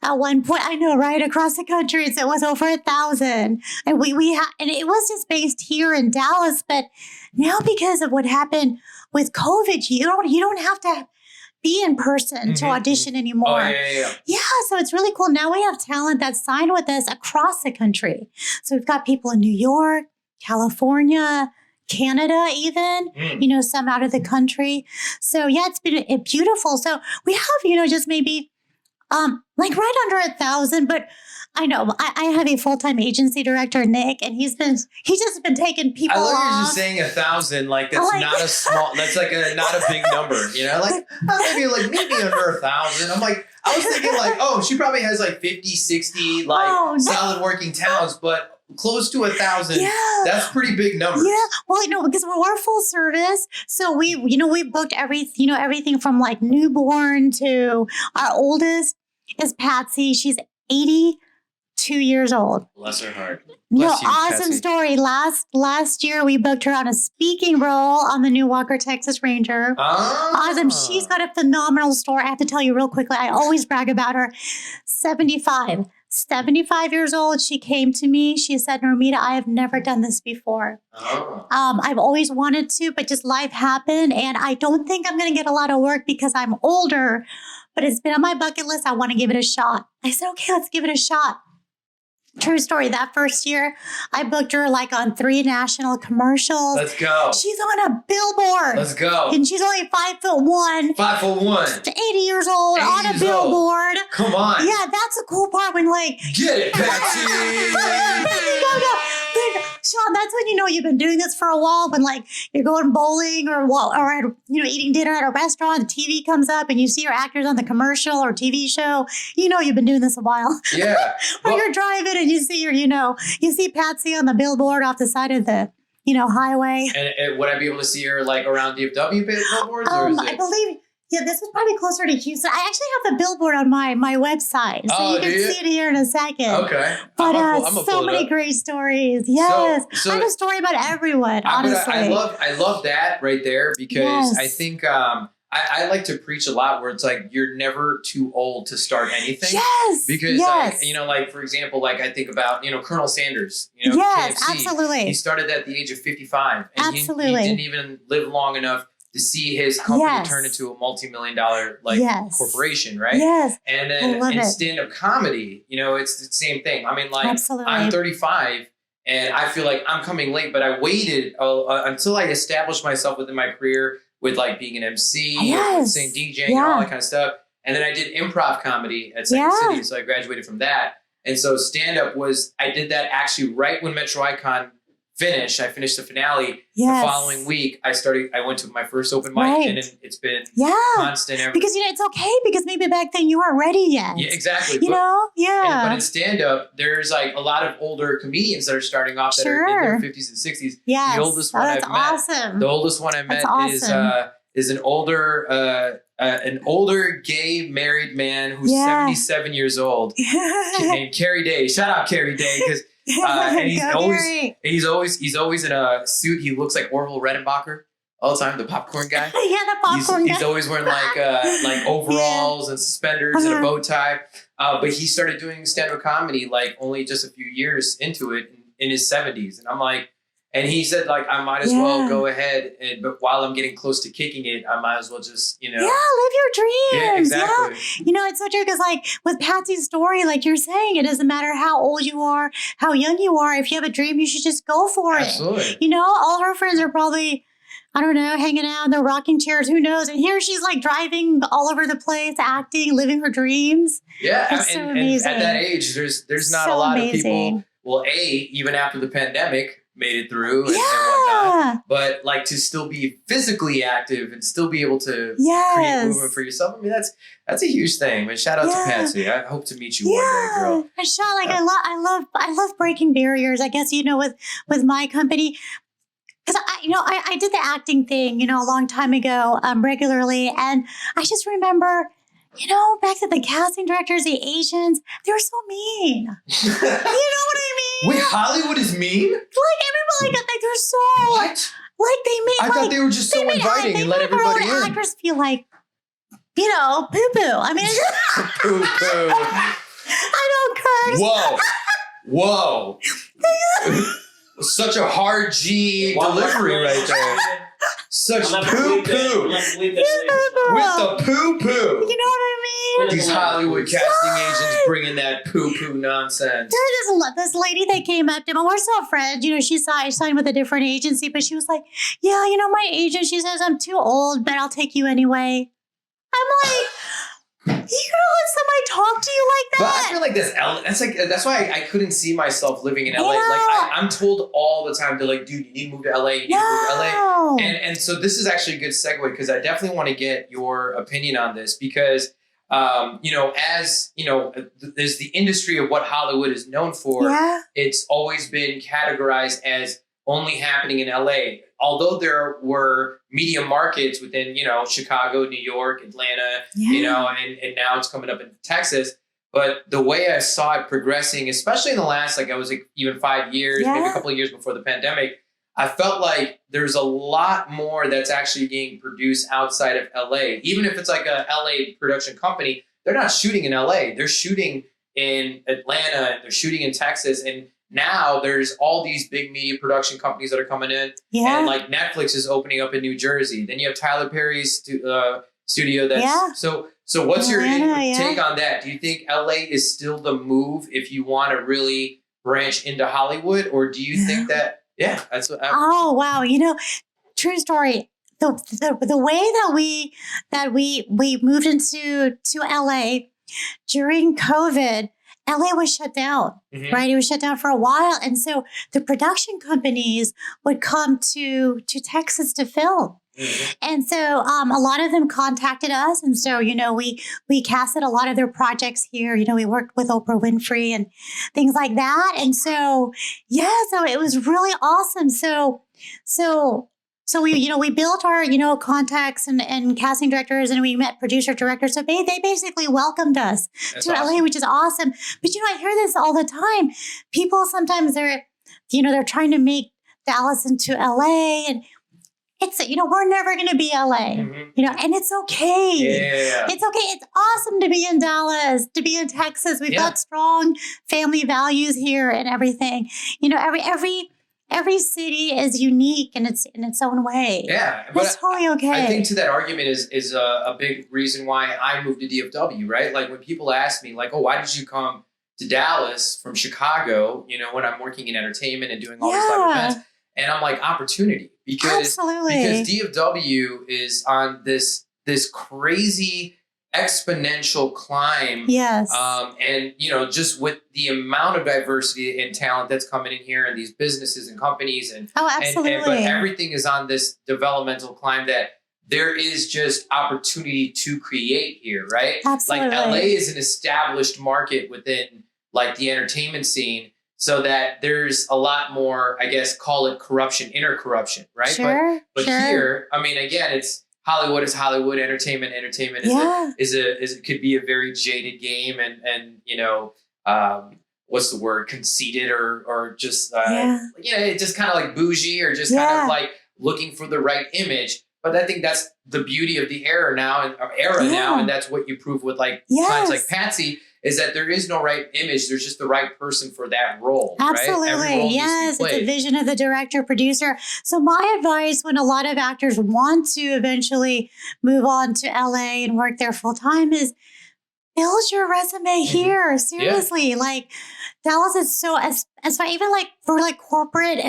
at one point. I know, right, across the country, so it was over 1,000, and and it was just based here in Dallas. But now, because of what happened with COVID, you don't have to be in person to audition anymore. Oh, yeah. Yeah, so it's really cool. Now we have talent that's signed with us across the country. So we've got people in New York, California, Canada, even, some out of the country. So yeah, it's been beautiful. So we have, just maybe like right under 1,000, but I know I have a full-time agency director, Nick, and he's just been taking people off. I love you just saying 1,000, like that's not a small, that's like not a big number, like maybe under 1,000. I'm like, I was thinking like, oh, she probably has like 50, 60, solid working talents, but close to 1,000. Yeah. That's pretty big numbers. Yeah. Well, because we're full service. So we booked everything from like newborn to our oldest is Patsy. She's 82 years old. Bless her heart. Awesome Patsy. Story. Last year we booked her on a speaking role on the new Walker, Texas Ranger. Oh. Awesome. She's got a phenomenal story. I have to tell you real quickly. I always brag about her. 75 years old. She came to me. She said, Normita, I have never done this before. Oh. I've always wanted to, but just life happened. And I don't think I'm going to get a lot of work because I'm older, but it's been on my bucket list. I want to give it a shot. I said, okay, let's give it a shot. True story. That first year, I booked her like on 3 national commercials. Let's go. She's on a billboard. Let's go. And she's only 5'1". 5'1". 80 years old on a billboard. Come on. Yeah, that's the cool part when Get it, Patsy. No. Shawn, that's when you've been doing this for a while. When you're going bowling or eating dinner at a restaurant, the TV comes up and you see your actors on the commercial or TV show. You've been doing this a while. Yeah. Or you're driving and you see you see Patsy on the billboard off the side of the highway. And would I be able to see her around DFW billboards, or is it? I believe. Yeah, this was probably closer to Houston. I actually have the billboard on my website, so you can see it here in a second. Okay. But so many great stories. Yes. So I have a story about everyone, honestly. I love that right there because I think I like to preach a lot where it's like you're never too old to start anything. Yes. Because for example, I think about Colonel Sanders. Yes, KFC. Absolutely. He started at the age of 55, and absolutely. He didn't even live long enough to see his company turn into a multi-million-dollar corporation, right? Yes. And then in stand-up comedy, it's the same thing. I mean, absolutely. I'm 35 and I feel like I'm coming late, but I waited until I established myself within my career with being an MC, saying DJing, and all that kind of stuff. And then I did improv comedy at Second City, so I graduated from that. And so stand-up I did that actually right when Metro Icon finished. I finished the finale. Yes. The following week, I went to my first open mic, and it's been constant. Because it's okay because maybe back then you weren't ready yet. Yeah, exactly. But in stand-up, there's a lot of older comedians that are starting off that are in their 50s and 60s. Yes. The oldest one I've met. Awesome. The oldest one I met is an older gay married man who's 77 years old named Carrie Day. Shout out Carrie Day because. And he's always in a suit. He looks like Orville Redenbacher all the time, the popcorn guy. The popcorn guy. He's always wearing overalls and suspenders and a bow tie. But he started doing stand-up comedy only just a few years into it in his 70s. And I'm like, and he said I might as well go ahead but while I'm getting close to kicking it, I might as well just live your dreams. Yeah, exactly. Yeah. It's so true because with Patsy's story, you're saying, it doesn't matter how old you are, how young you are. If you have a dream, you should just go for it. Absolutely. All her friends are probably, I don't know, hanging out in their rocking chairs. Who knows? And here she's driving all over the place, acting, living her dreams. Yeah, it's so amazing. And at that age, there's not a lot of people. Well, even after the pandemic, made it through and whatnot. But to still be physically active and still be able to create movement for yourself. I mean, that's a huge thing. But shout out to Patsy. I hope to meet you one day, girl. And Shawn, I love breaking barriers. I guess with my company. because I did the acting thing, a long time ago, regularly. And I just remember, back to the casting directors, the agents, they were so mean. You know what I mean? Wait, Hollywood is mean? Like everybody, like they're so What? like they made. I thought they were just so inviting and let everybody in. Actors feel like, poo poo. I mean, Poo poo. I don't curse. Whoa. Such a hard G delivery right there. Such poo poo. With the poo poo. You know what I mean? These Hollywood casting agents bringing that poo poo nonsense. There's this lady that came up to me. We're still friends. She signed with a different agency, but she was like, yeah, my agent, she says I'm too old, but I'll take you anyway. I'm like, you gonna let somebody talk to you like that? But I feel like that's why I couldn't see myself living in LA. Yeah. Like I'm told all the time, they're like, dude, you need to move to LA. You need to move to LA. And so this is actually a good segue because I definitely want to get your opinion on this because as there's the industry of what Hollywood is known for. Yeah. It's always been categorized as only happening in LA. Although there were media markets within, Chicago, New York, Atlanta, and now it's coming up in Texas. But the way I saw it progressing, especially in the last, even 5 years, maybe a couple of years before the pandemic, I felt like there's a lot more that's actually being produced outside of LA. Even if it's like a LA production company, they're not shooting in LA. They're shooting in Atlanta, they're shooting in Texas, and now there's all these big media production companies that are coming in. Yeah. And like Netflix is opening up in New Jersey. Then you have Tyler Perry's studio. So what's your take on that? Do you think LA is still the move if you want to really branch into Hollywood? Or do you think that, that's what oh, wow. True story. The way that we moved into LA during COVID, LA was shut down, right? It was shut down for a while. And so the production companies would come to Texas to film. And so a lot of them contacted us. And so, we casted a lot of their projects here. We worked with Oprah Winfrey and things like that. And so, so it was really awesome. So we built our, contacts and casting directors, and we met producer directors. So they basically welcomed us to LA, which is awesome. But, I hear this all the time. People sometimes they're trying to make Dallas into LA, and it's, we're never going to be LA, and it's okay. Yeah. It's okay. It's awesome to be in Dallas, to be in Texas. We've got strong family values here and everything. Every city is unique in its own way. Yeah, but it's totally okay. I think to that argument is a big reason why I moved to DFW, right? Like when people ask me, like, "Oh, why did you come to Dallas from Chicago?" When I'm working in entertainment and doing all these live events, and I'm like, opportunity because DFW is on this crazy exponential climb. Yes. And just with the amount of diversity and talent that's coming in here and these businesses and companies and absolutely. But everything is on this developmental climb that there is just opportunity to create here, right? Absolutely. Like LA is an established market within like the entertainment scene, so that there's a lot more, I guess, call it corruption, inner corruption, right? Sure. But here, I mean, again, it's Hollywood is Hollywood. Entertainment is could be a very jaded game, and what's the word? Conceited or just it's just kind of like bougie or just kind of like looking for the right image. But I think that's the beauty of the era now, and that's what you prove with like clients like Patsy. Is that there is no right image. There's just the right person for that role. Absolutely. Right? Yes. It's a vision of the director, producer. So my advice when a lot of actors want to eventually move on to LA and work there full time is build your resume here. Seriously. Yeah. Like Dallas is so, as even like for like corporate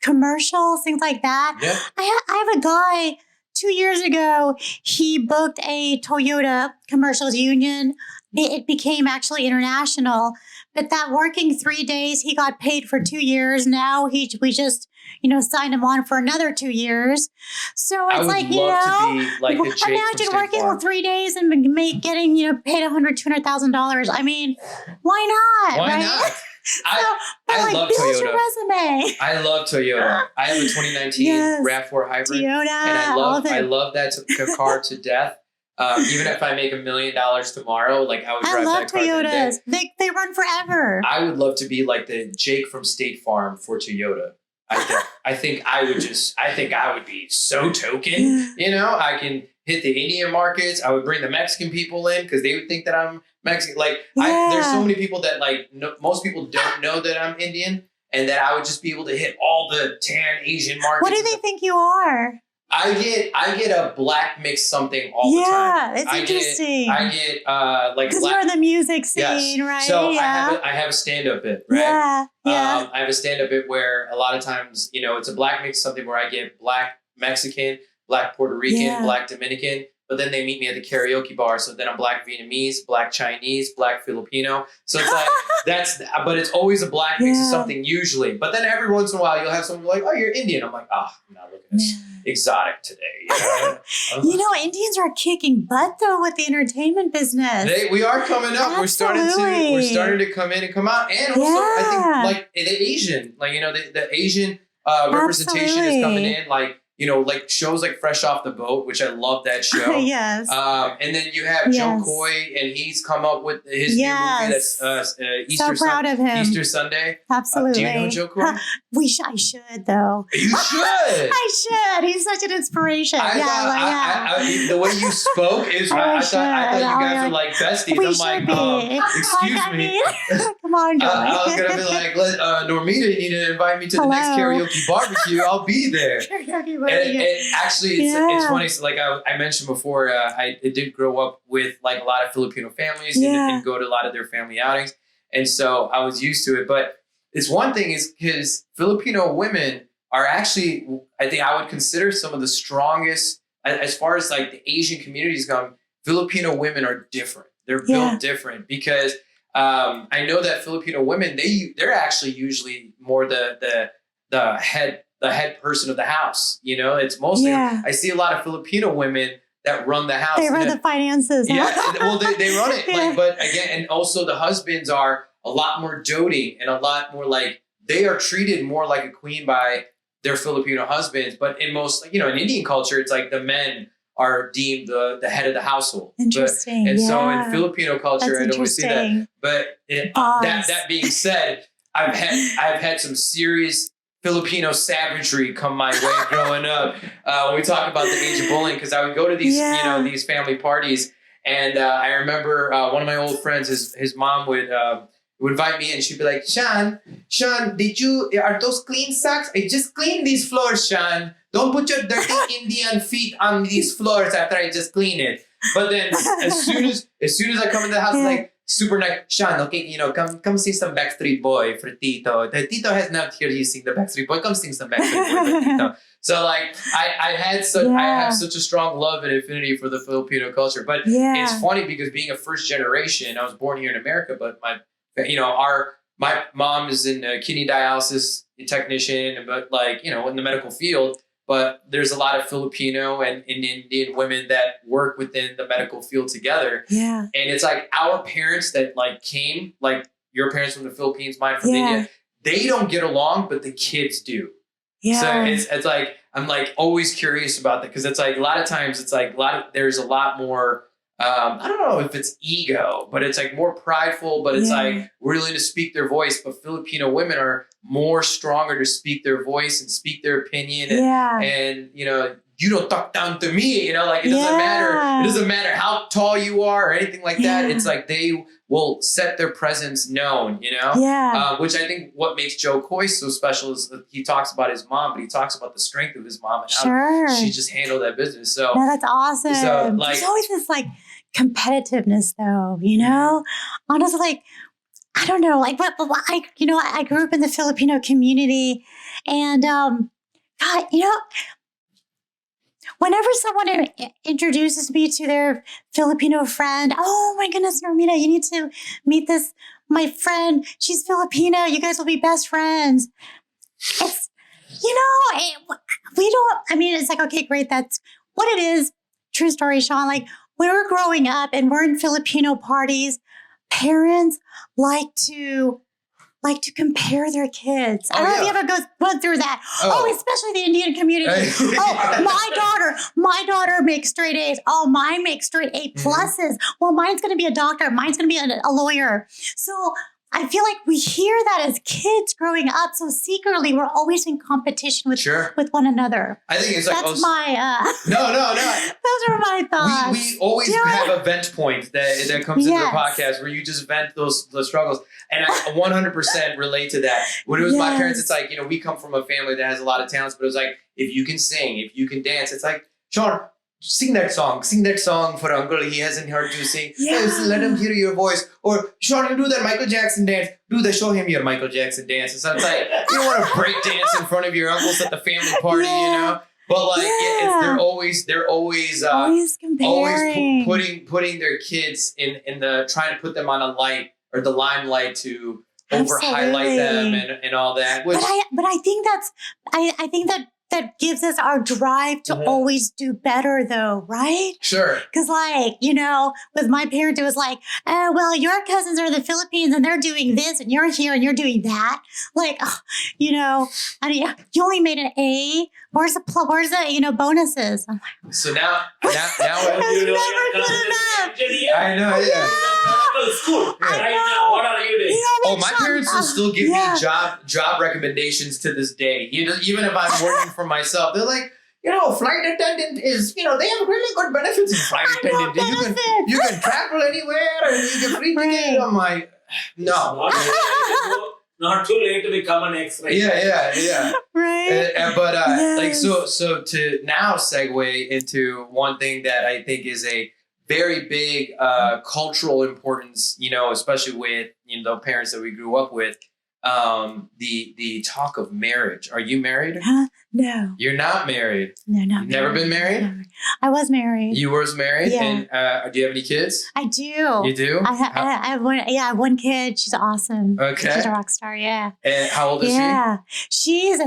commercials, things like that. Yeah. I have a guy 2 years ago, he booked a Toyota commercials union. It became actually international, but that working 3 days, he got paid for 2 years. Now we just, signed him on for another 2 years. So it's like, to be like the Jake imagine working for 3 days and getting, paid $100,000, $200,000. I mean, why not? Why right? not? I love build Toyota. your resume. I love Toyota. I have a 2019 Yes. RAV4 hybrid, Toyota. and I love that car to death. Even if I make $1 million tomorrow, like I would drive that car every day. Toyotas. They run forever. I would love to be like the Jake from State Farm for Toyota. I think I would be so token. You know, I can hit the Indian markets. I would bring the Mexican people in because they would think that I'm Mexican. Like there's so many people that most people don't know that I'm Indian, and that I would just be able to hit all the tan Asian markets. What do they think you are? I get a black mix something all the time. Yeah, it's interesting. I get like because you're in the music scene, yes. right? So I have a stand-up bit, right? Yeah. I have a stand-up bit where a lot of times, you know, it's a black mix something where I get black Mexican, black Puerto Rican, black Dominican, but then they meet me at the karaoke bar. So then I'm black Vietnamese, black Chinese, black Filipino. So it's like, but it's always a black mix of something usually. But then every once in a while you'll have someone like, oh, you're Indian. I'm like, I'm not looking at this exotic today. You know, Indians are kicking butt though with the entertainment business. We are coming up. Absolutely. We're starting to come in and come out. And also I think like the Asian, like, you know, the Asian representation is coming in, like, you know, like shows like Fresh Off the Boat, which I love that show. Yes. And then you have Joe Coy, and he's come up with his new movie that's Easter. So proud of him. Easter Sunday. Absolutely. Do you know Joe Coy? I should though. You should. I should. He's such an inspiration. I the way you spoke is. I thought you guys were like besties. We I'm should like, be. excuse me. Come on, Joey. I was gonna be like, Normita, you need to invite me to the next karaoke barbecue. I'll be there. And actually, it's funny. So like I mentioned before, I did grow up with like a lot of Filipino families and go to a lot of their family outings, and so I was used to it. But it's one thing is because Filipino women are actually, I think I would consider some of the strongest as far as like the Asian communities go. Filipino women are different. They're built different because I know that Filipino women they're actually usually more the head person of the house. You know, it's mostly I see a lot of Filipino women that run the house. They run the finances. Yeah, well, they run it. Like, but again, and also the husbands are a lot more doting and a lot more like they are treated more like a queen by their Filipino husbands. But in most, you know, in Indian culture, it's like the men are deemed the head of the household. Interesting. So in Filipino culture, I don't always see that. But that being said, I've had some serious Filipino savagery come my way growing up. When we talk about the age of bullying, because I would go to these, you know, these family parties, and I remember one of my old friends, his mom would invite me, and she'd be like, Shawn, are those clean socks? I just cleaned these floors, Shawn. Don't put your dirty Indian feet on these floors after I just clean it. But then as soon as I come in the house, like, super nice. Shawn, okay, you know, come see some Backstreet Boy for Tito. The Tito has not heard you sing the Backstreet Boy. Come sing some Backstreet Boy for Tito. So like I have such a strong love and affinity for the Filipino culture. But it's funny because being a first generation, I was born here in America, but my mom is in a kidney dialysis technician, but like, you know, in the medical field. But there's a lot of Filipino and Indian women that work within the medical field together. Yeah. And it's like our parents that like came, like your parents from the Philippines, mine from India, they don't get along, but the kids do. Yeah. So it's like, I'm like always curious about that. Cause it's like a lot of times it's like there's a lot more, I don't know if it's ego, but it's like more prideful, but it's like willing to speak their voice. But Filipino women are more stronger to speak their voice and speak their opinion. And you know, you don't talk down to me, you know, like it doesn't matter. It doesn't matter how tall you are or anything like that. It's like they will set their presence known, you know, which I think what makes Joe Coy so special is that he talks about his mom, but he talks about the strength of his mom and how she just handled that business. So no, that's awesome. So, like, there's always this like competitiveness though, you know, honestly, like, I don't know, like, but I grew up in the Filipino community and, God, you know, whenever someone introduces me to their Filipino friend, oh my goodness, Normita, you need to meet my friend. She's Filipino. You guys will be best friends. It's, you know, it's like, okay, great. That's what it is. True story, Shawn. Like when we're growing up and we're in Filipino parties, parents like to like to compare their kids. I don't know if you ever went through that. Oh. Especially the Indian community. My daughter makes straight A's. Oh, mine makes straight A pluses. Well, mine's going to be a doctor. Mine's going to be a lawyer. So I feel like we hear that as kids growing up. So secretly, we're always in competition with one another. I think it's like that's my no. Those are my thoughts. We always have a vent point that comes into the podcast where you just vent those struggles, and I 100% relate to that. When it was my parents, it's like, we come from a family that has a lot of talents, but it was like, if you can sing, if you can dance, it's like, Shawn, sing that song for Uncle. He hasn't heard you sing. Yes. Let him hear your voice. Or Shawn, you do that Michael Jackson dance. Show him your Michael Jackson dance. And so it's like, you don't want to break dance in front of your uncles at the family party, But like, they're always comparing, putting their kids in the, trying to put them on a light or the limelight to over highlight them and all that. Which, but I think I think that gives us our drive to always do better, though, right? Sure. Because, like, with my parents, it was like, oh, well, your cousins are in the Philippines and they're doing this and you're here and you're doing that. Like, you only made an A. Where's the bonuses? I'm like, so now it's never good enough. I know, yeah. School. Right now, what are you doing? My parents will still give me job recommendations to this day. Even if I'm working for myself, they're like, flight attendant is, they have really good benefits in flight attendant. You can travel anywhere and you get free ticket. I'm like, no. Not too late to become an X-ray. Yeah. Right. But so to now segue into one thing that I think is a very big cultural importance, especially with the parents that we grew up with. The talk of marriage. Are you married? No. You're not married? No, not You've never been married? Never. I was married. You were married? Yeah. And do you have any kids? I do. You do? I have one. Yeah, I have one kid. She's awesome. Okay. She's a rock star. Yeah. And how old is she? Yeah,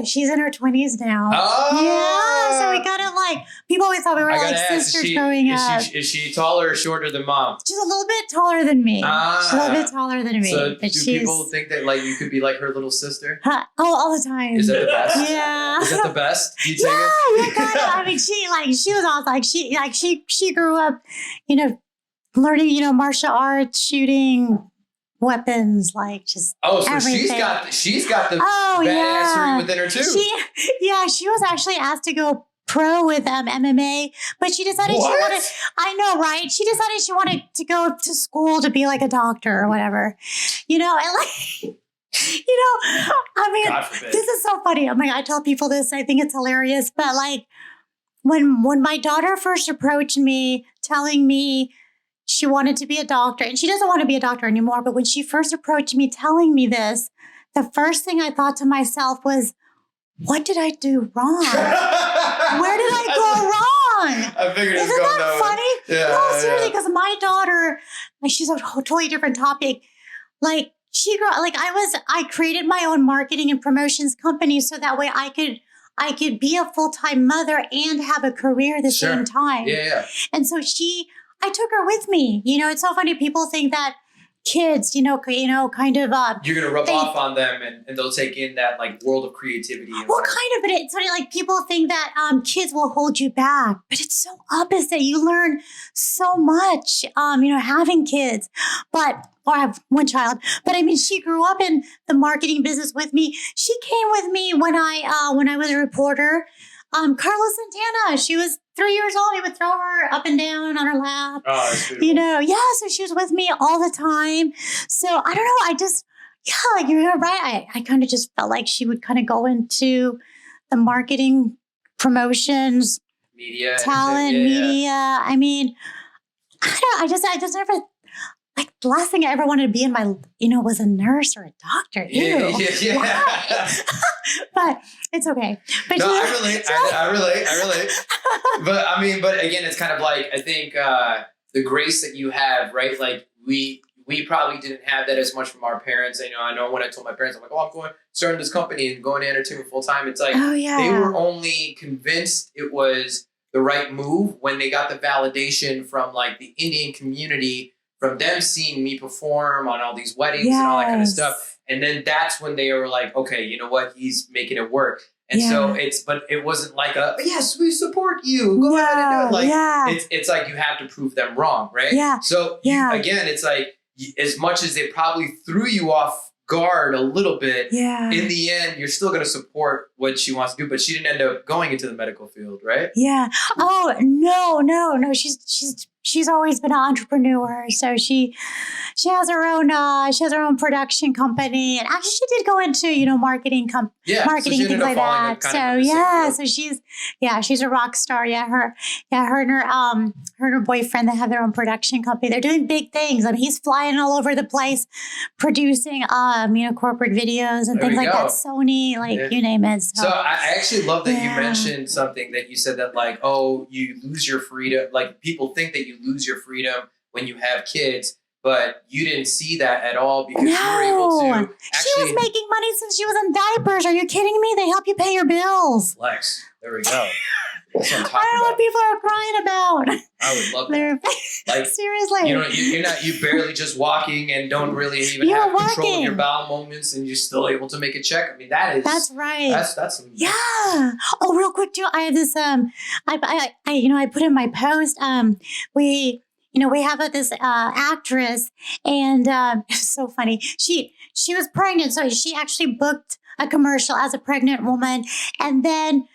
she's in her 20s now. Oh. Yeah. So we kind of like, people always thought we were like sisters growing up. Is she taller or shorter than mom? She's a little bit taller than me. She's a little bit taller than me. So but do people think that like you could be like her little sister? All the time. Is that the best? Yeah. Is that the best? Do you take yeah, it? kind of. I mean, she was awesome. Like she grew up, learning, martial arts, shooting weapons, like just everything. she's got the badassery within her too. She was actually asked to go pro with MMA, but she decided she wanted. I know, right? She decided she wanted to go to school to be like a doctor or whatever, and like. I mean, this is so funny. Oh my God, I tell people this. I think it's hilarious. But like when my daughter first approached me telling me she wanted to be a doctor, and she doesn't want to be a doctor anymore, but when she first approached me telling me this, the first thing I thought to myself was, what did I do wrong? Where did I go wrong? I figured it was Isn't going that funny? Yeah, no, seriously, because my daughter, she's a totally different topic. Like, she grew up, I created my own marketing and promotions company so that way I could be a full-time mother and have a career at the same time. Yeah. And so I took her with me. It's so funny. People think that kids, kind of. You're gonna rub off on them, and they'll take in that like world of creativity. Kind of, but it's funny. Like people think that kids will hold you back, but it's so opposite. You learn so much, having kids. I have one child, but I mean, she grew up in the marketing business with me. She came with me when I was a reporter. Carla Santana, she was 3 years old. He would throw her up and down on her lap. Oh, that's beautiful. So she was with me all the time. So I don't know. You're right. I kind of just felt like she would kind of go into the marketing, promotions, media, talent, media. I mean, I just never. Like the last thing I ever wanted to be in my, was a nurse or a doctor. Yeah. But it's okay. But no, I relate. But again, it's kind of like, I think the grace that you have, right? Like we probably didn't have that as much from our parents. I know when I told my parents, I'm like, I'm starting this company and going to entertainment full time. It's like, they were only convinced it was the right move when they got the validation from like the Indian community from them seeing me perform on all these weddings and all that kind of stuff. And then that's when they were like, okay, you know what? He's making it work. And so but it wasn't like yes, we support you. Go ahead and do it. Like, it's like you have to prove them wrong, right? Yeah. So again, it's like, as much as they probably threw you off guard a little bit, in the end, you're still going to support what she wants to do, but she didn't end up going into the medical field, right? Yeah. Oh, no. She's always been an entrepreneur. So she has her own production company, and actually she did go into, marketing marketing and things like that. So she's a rock star. Her and her boyfriend, they have their own production company. They're doing big things. I mean, he's flying all over the place, producing corporate videos and things like that. Sony, you name it. So I actually love that you mentioned something that you said that you lose your freedom. Like, people think that you lose your freedom when you have kids, but you didn't see that at all because you were able to actually... She was making money since she was in diapers. Are you kidding me? They help you pay your bills. Flex. There we go. That's what I'm talking I don't know what people are crying about. I would love that. Like, seriously. You're barely just walking and don't really even have control of your bowel movements, and you're still able to make a check. I mean, that's right. That's yeah. Oh, real quick too. I have this, I put in my post, we have this actress, and it's so funny. She was pregnant, so she actually booked a commercial as a pregnant woman, and then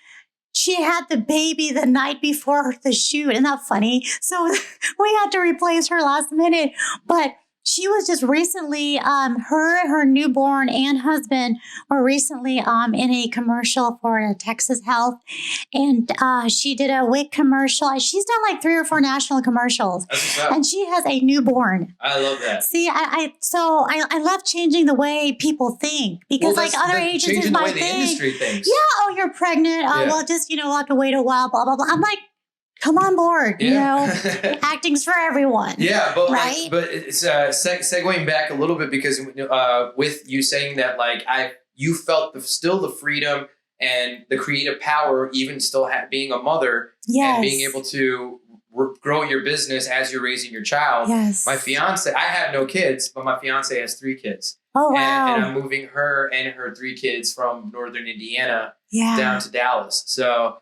she had the baby the night before the shoot. Isn't that funny? So we had to replace her last minute. But she was just recently, her newborn and husband were recently in a commercial for Texas Health. And she did a WIC commercial. She's done like 3 or 4 national commercials. And she has a newborn. I love that. See, I love changing the way people think, because other agencies might think. The industry thinks. Yeah, oh, you're pregnant. Well, just, we'll have to wait a while, blah, blah, blah. I'm like, come on board, acting's for everyone. Yeah, but right? But it's segueing back a little bit, because with you saying that, you felt still the freedom and the creative power, even still being a mother and being able to grow your business as you're raising your child. Yes. My fiance, I have no kids, but my fiance has 3 kids. Oh, wow. And I'm moving her and her 3 kids from Northern Indiana down to Dallas. So,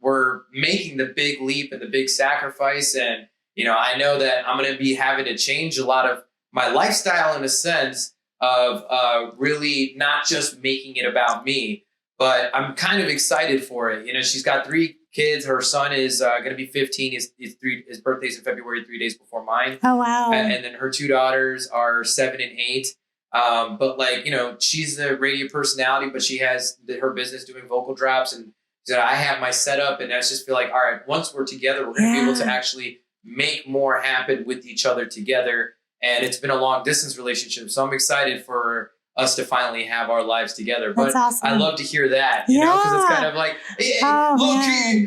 we're making the big leap and the big sacrifice. And, I know that I'm going to be having to change a lot of my lifestyle, in a sense of really not just making it about me, but I'm kind of excited for it. She's got 3 kids. Her son is going to be 15. His birthday's in February, 3 days before mine. Oh, wow. And then her 2 daughters are 7 and 8. But she's the radio personality, but she has her business doing vocal drops, and so I have my setup, and I just feel like, all right, once we're together, we're going to be able to actually make more happen with each other together. And it's been a long distance relationship, so I'm excited for us to finally have our lives together. But awesome. I love to hear that, because it's kind of like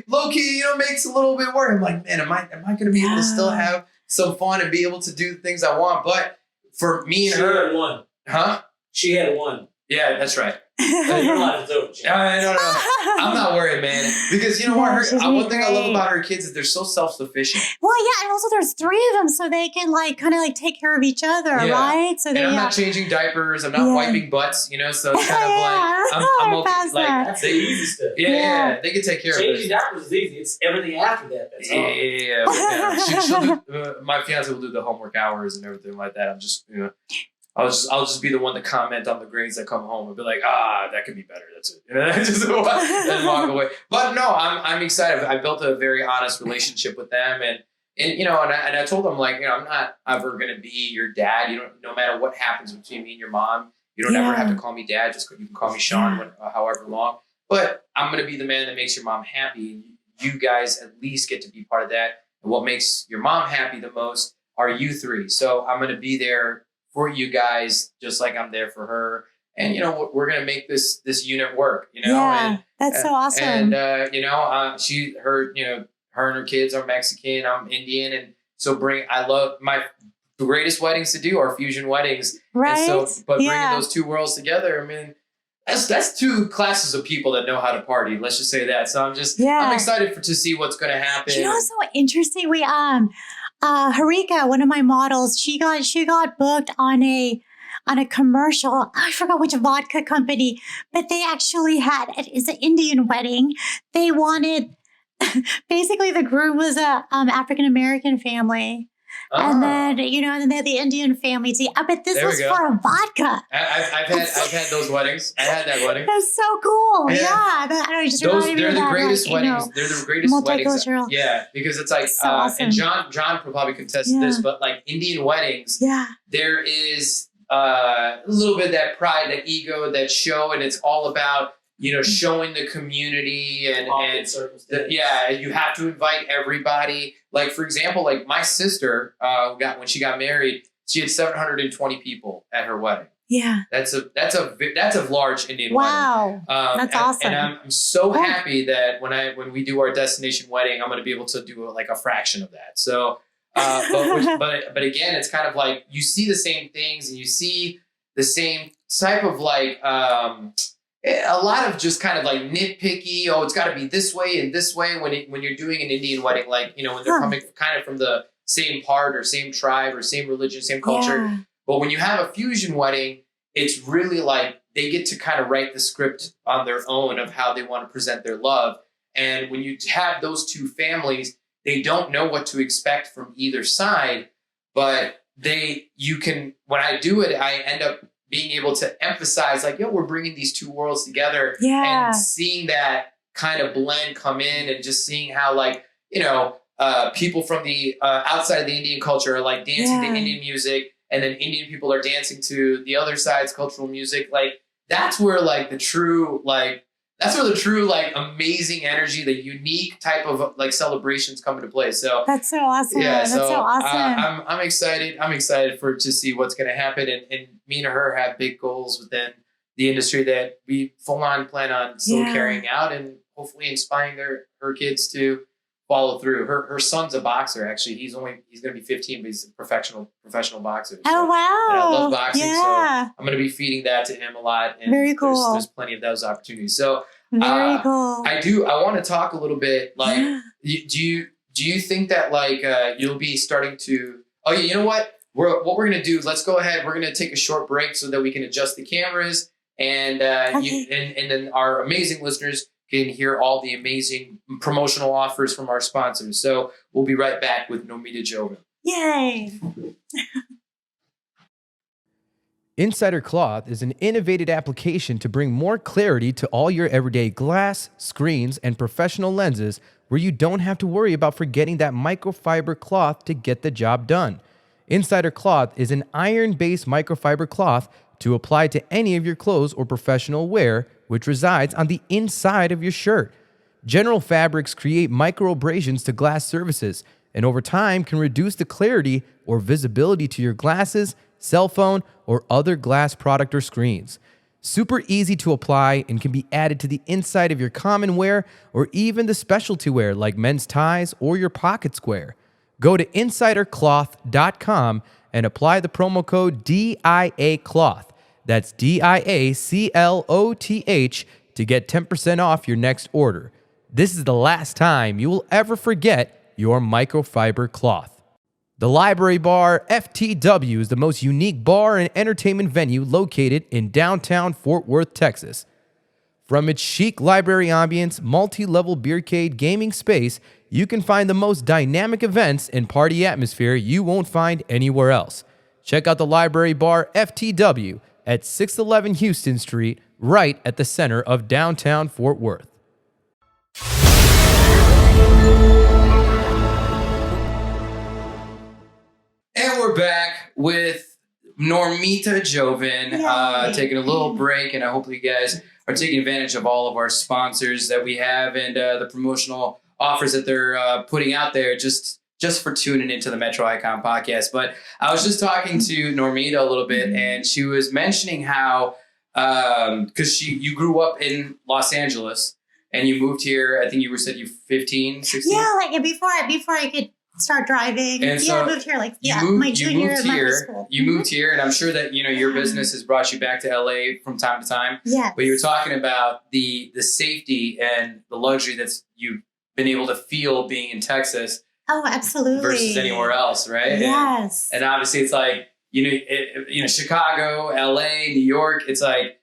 low key, makes a little bit worry. I'm like, man, am I going to be able to still have some fun and be able to do the things I want? But for me and she her, had one. Huh? She had one. Yeah, that's right. Your life is over. No. I'm not worried, man. Because one thing I love about her kids is they're so self-sufficient. Well, yeah, and also there's 3 of them, so they can kind of take care of each other, right? So I'm not changing diapers. I'm not wiping butts. So it's kind of I'm okay. That's the easy stuff. Yeah, they can take care of it. Changing diapers is easy. It's everything after that. That's She'll do, my fiance will do the homework hours and everything like that. I'm just I'll just be the one to comment on the grades that come home and be like, that could be better. That's it. Just walk away. But no, I'm excited. I built a very honest relationship with them, and I told them, I'm not ever gonna be your dad. No matter what happens between me and your mom, you don't ever have to call me dad. Just you can call me Shawn, however long. But I'm gonna be the man that makes your mom happy, and you guys at least get to be part of that. And what makes your mom happy the most are you 3. So I'm gonna be there for you guys, just like I'm there for her. And, we're going to make this unit work, Yeah, that's so awesome. And, her and her kids are Mexican, I'm Indian. And so I love my greatest weddings to do are fusion weddings. Right. And so, but bringing those 2 worlds together, I mean, that's 2 classes of people that know how to party. Let's just say that. So I'm excited to see what's going to happen. So interesting. Harika, one of my models, she got booked on a commercial. I forgot which vodka company, but they actually had it's an Indian wedding. They wanted basically the groom was a African American family. And then and then they had the Indian family too. But this was for a vodka. I've had those weddings. I had that wedding. That's so cool. Yeah, I don't know, just they're reminded me of the that, greatest like, weddings. They're the greatest weddings. multicultural. Yeah, because it's like So awesome. and John will probably contest to this, but like Indian weddings, there is a little bit of that pride, that ego, that show, and it's all about showing the community and you have to invite everybody. Like, for example, like my sister when she got married, she had 720 people at her wedding. Yeah, that's a large Indian wedding. Wow, that's awesome. And I'm so happy that when we do our destination wedding, I'm going to be able to do like a fraction of that. So, but again, it's kind of like you see the same things and you see the same type of like. A lot of just kind of like nitpicky. Oh, it's got to be this way and this way when you're doing an Indian wedding, like when they're coming kind of from the same part or same tribe or same religion, same culture. Yeah. But when you have a fusion wedding, it's really like they get to kind of write the script on their own of how they want to present their love. And when you have those two families, they don't know what to expect from either side, but when I do it, I end up being able to emphasize like, we're bringing these two worlds together and seeing that kind of blend come in and just seeing how like, people from the outside of the Indian culture are like dancing to Indian music, and then Indian people are dancing to the other side's cultural music. Like that's where the true amazing energy, the unique type of like celebrations come into play. So that's so awesome. Yeah, that's so awesome. I'm excited. I'm excited to see what's going to happen. And me and her have big goals within the industry that we full on plan on still carrying out, and hopefully inspiring her kids to follow through. Her son's a boxer. Actually, he's going to be 15, but he's a professional boxer. So, oh wow! And I love boxing, so I'm going to be feeding that to him a lot. And very cool. There's plenty of those opportunities. So very cool. I want to talk a little bit. Like, do you think that like you'll be starting to? Oh yeah, you know what? What we're going to do is let's go ahead. We're going to take a short break so that we can adjust the cameras, and and then our amazing listeners can hear all the amazing promotional offers from our sponsors. So we'll be right back with Normita Joven. Yay! Insider Cloth is an innovative application to bring more clarity to all your everyday glass, screens, and professional lenses, where you don't have to worry about forgetting that microfiber cloth to get the job done. Insider Cloth is an iron-based microfiber cloth to apply to any of your clothes or professional wear, which resides on the inside of your shirt. General Fabrics create microabrasions to glass surfaces, and over time can reduce the clarity or visibility to your glasses, cell phone, or other glass product or screens. Super easy to apply and can be added to the inside of your common wear or even the specialty wear like men's ties or your pocket square. Go to insidercloth.com and apply the promo code DIACloth. That's DIACLOTH to get 10% off your next order. This is the last time you will ever forget your microfiber cloth. The Library Bar FTW is the most unique bar and entertainment venue located in downtown Fort Worth, Texas. From its chic library ambience, multi-level beercade gaming space, you can find the most dynamic events and party atmosphere you won't find anywhere else. Check out the Library Bar FTW at 611 Houston Street, right at the center of downtown Fort Worth. And we're back with Normita Joven, taking a little break, and I hope you guys are taking advantage of all of our sponsors that we have and the promotional offers that they're putting out there just for tuning into the Metro Icon podcast. But I was just talking to Normita a little bit, and she was mentioning how, because you grew up in Los Angeles and you moved here, I think you said you're 15, 16? Yeah, like before I could start driving. And so I moved here my junior year of high school. You moved here, and I'm sure that your business has brought you back to LA from time to time. Yeah. But you were talking about the safety and the luxury that's you've been able to feel being in Texas. Oh, absolutely. versus anywhere else, right? Yes. And obviously, it's like Chicago, LA, New York. It's like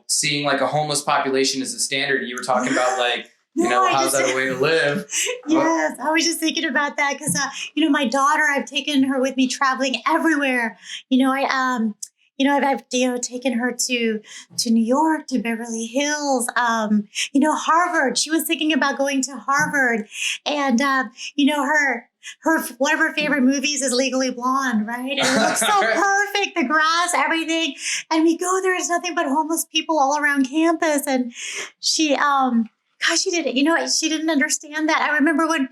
seeing like a homeless population is a standard. You were talking about like how's that a way to live? Yes, I was just thinking about that because my daughter, I've taken her with me traveling everywhere. I've taken her to New York, to Beverly Hills, Harvard. She was thinking about going to Harvard, and her one of her favorite movies is Legally Blonde, right? And it looks so perfect, the grass, everything. And we go there, there's nothing but homeless people all around campus, and she she didn't, she didn't understand that. I remember when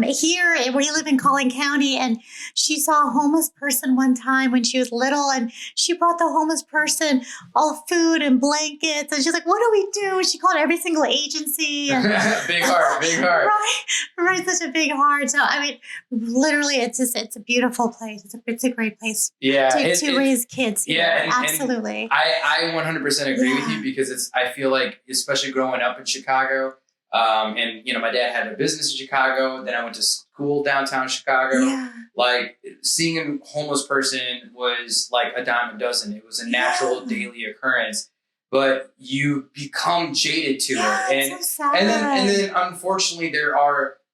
here we live in Collin County, and she saw a homeless person one time when she was little, and she brought the homeless person all food and blankets, and she's like, "What do we do?" And she called every single agency. And, big heart. right, such a big heart. So I mean, literally, it's a beautiful place. It's a great place. Yeah, to raise kids. Yeah, and absolutely. I 100% agree with you because I feel like, especially growing up in Chicago. And my dad had a business in Chicago. Then I went to school downtown Chicago. Yeah. Like seeing a homeless person was like a dime a dozen. It was a natural daily occurrence, but you become jaded to it. And it's so sad. and then unfortunately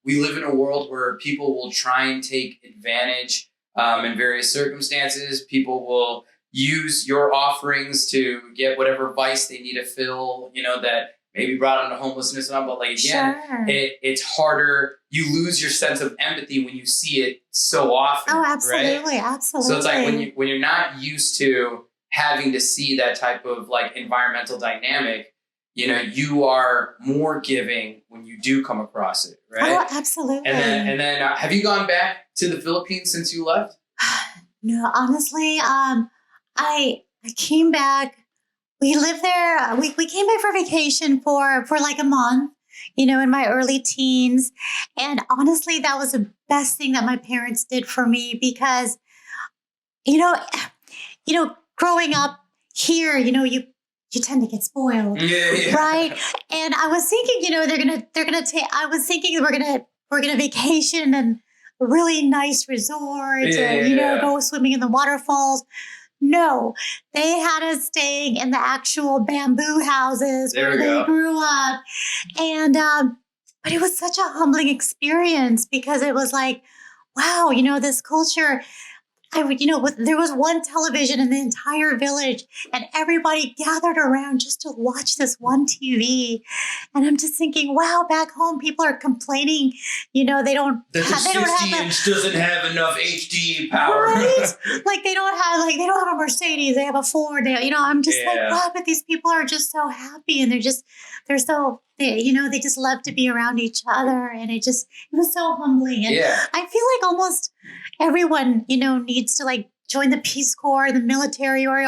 we live in a world where people will try and take advantage in various circumstances. People will use your offerings to get whatever vice they need to fill, that maybe brought on to homelessness and all, but like again, it's harder. You lose your sense of empathy when you see it so often. Oh, absolutely, right? absolutely. So it's like when you're not used to having to see that type of like environmental dynamic, you are more giving when you do come across it, right? Oh, absolutely. And then have you gone back to the Philippines since you left? No, honestly, I came back. We lived there. We came back for vacation for like a month, in my early teens. And honestly, that was the best thing that my parents did for me because, growing up here, you tend to get spoiled, right? And I was thinking, they're gonna take. I was thinking we're gonna vacation and a really nice resort, and go swimming in the waterfalls. No, they had us staying in the actual bamboo houses where they grew up. And, but it was such a humbling experience because it was like, wow, this culture, there was one television in the entire village and everybody gathered around just to watch this one TV. And I'm just thinking, wow, back home, people are complaining, they don't that have, the 60-inch doesn't have enough HD power. Right? Like they don't have a Mercedes, they have a Ford. I'm just like, wow, but these people are just so happy and they just love to be around each other. And it was so humbling. And I feel like almost everyone, needs to like join the Peace Corps, the military, or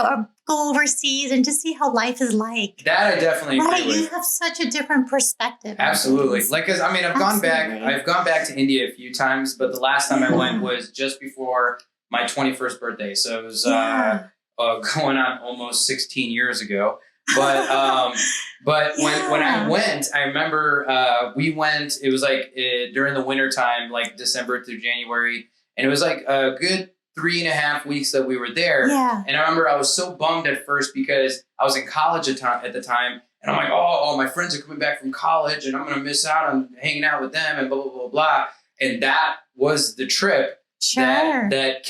go overseas and just see how life is like. That I definitely agree with. You have such a different perspective. Absolutely. Like, cause I've gone back to India a few times, but the last time I went was just before my 21st birthday. So it was going on almost 16 years ago. But when I went, I remember we went. It was like during the winter time, like December through January, and it was like a good 3.5 weeks that we were there. Yeah. And I remember I was so bummed at first because I was in college at the time, and I'm like, oh, my friends are coming back from college, and I'm gonna miss out on hanging out with them, and blah blah blah blah. And that was the trip. Sure. That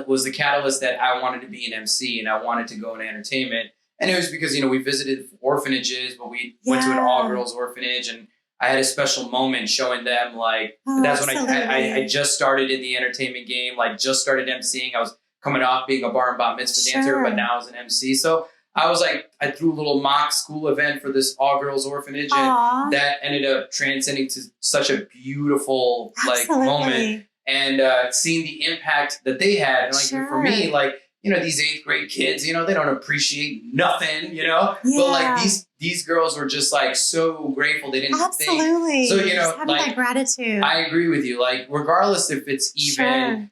was the catalyst that I wanted to be an MC, and I wanted to go into entertainment. And it was because, we visited orphanages, but we went to an all-girls orphanage, and I had a special moment showing them, like, that's when I just started in the entertainment game, like just started emceeing. I was coming off being a bar and bat mitzvah dancer, but now I was an MC. So I was like, I threw a little mock school event for this all-girls orphanage, and that ended up transcending to such a beautiful, like, moment. And seeing the impact that they had. And, like, for me, like, these 8th grade kids, they don't appreciate nothing, but like these girls were just like so grateful. They didn't think. So, having like that gratitude. I agree with you. Like, regardless if it's even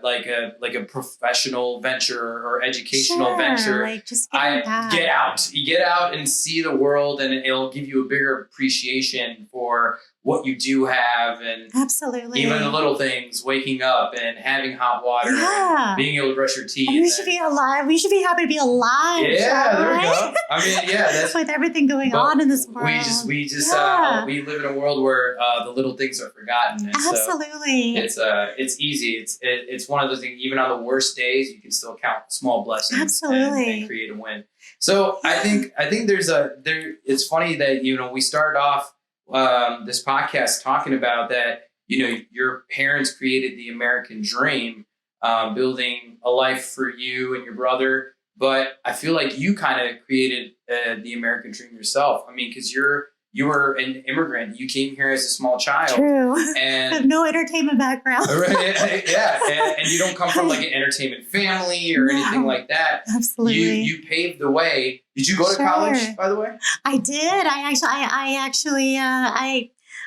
like a professional venture or educational venture, like just get out and see the world, and it'll give you a bigger appreciation for what you do have, and Absolutely. even the little things, waking up and having hot water, and being able to brush your teeth. And we should be alive. We should be happy to be alive. Yeah, there right? we go. I mean, yeah, that's with everything going on in this world. We just we live in a world where the little things are forgotten. And Absolutely. So it's easy. It's one of those things. Even on the worst days, you can still count small blessings. Absolutely. And create a win. So I think it's funny that we started off this podcast talking about that. Your parents created the American dream, building a life for you and your brother. But I feel like you kind of created the American dream yourself. I mean, because you were an immigrant. You came here as a small child. True. And I have no entertainment background. Right, yeah. And you don't come from like an entertainment family or anything like that. Absolutely. You paved the way. Did you go to college, by the way? I did.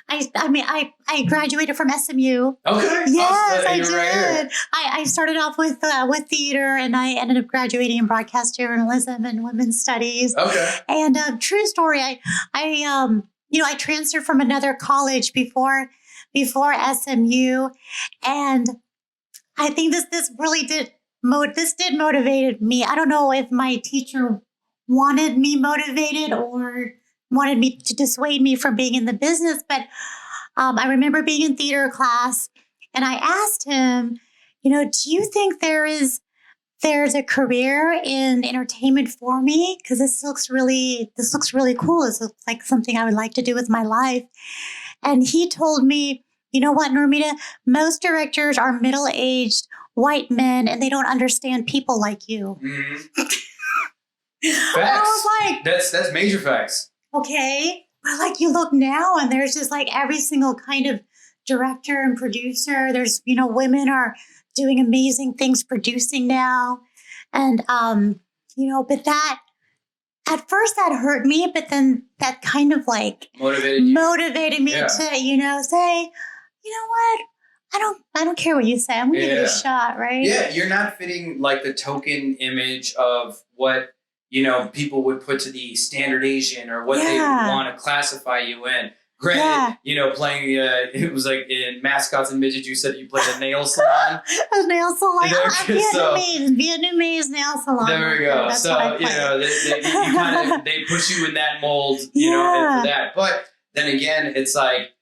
I graduated from SMU. Okay. Yes, I did. Right. I started off with theater, and I ended up graduating in broadcast journalism and women's studies. Okay. And true story, I transferred from another college before SMU, and I think this really did motivate me. I don't know if my teacher wanted me motivated or wanted me to dissuade me from being in the business. But I remember being in theater class, and I asked him, do you think there's a career in entertainment for me? Because this looks really cool. This looks like something I would like to do with my life. And he told me, you know what, Normita, most directors are middle-aged white men, and they don't understand people like you. Mm-hmm. Facts. I was like, that's major facts. Okay. But like you look now, and there's just like every single kind of director and producer. There's, women are doing amazing things producing now. And, but that, at first that hurt me, but then that kind of like motivated me to, say, you know what? I don't care what you say. I'm going to give it a shot, right? Yeah. You're not fitting like the token image of what, people would put to the standard Asian or what they would want to classify you in. Granted, playing, it was like in Mascots and Midgets, you said you played a nail salon. A nail salon. Vietnamese nail salon. There we go. That's so, they put you in that mold, for that. But then again, it's like,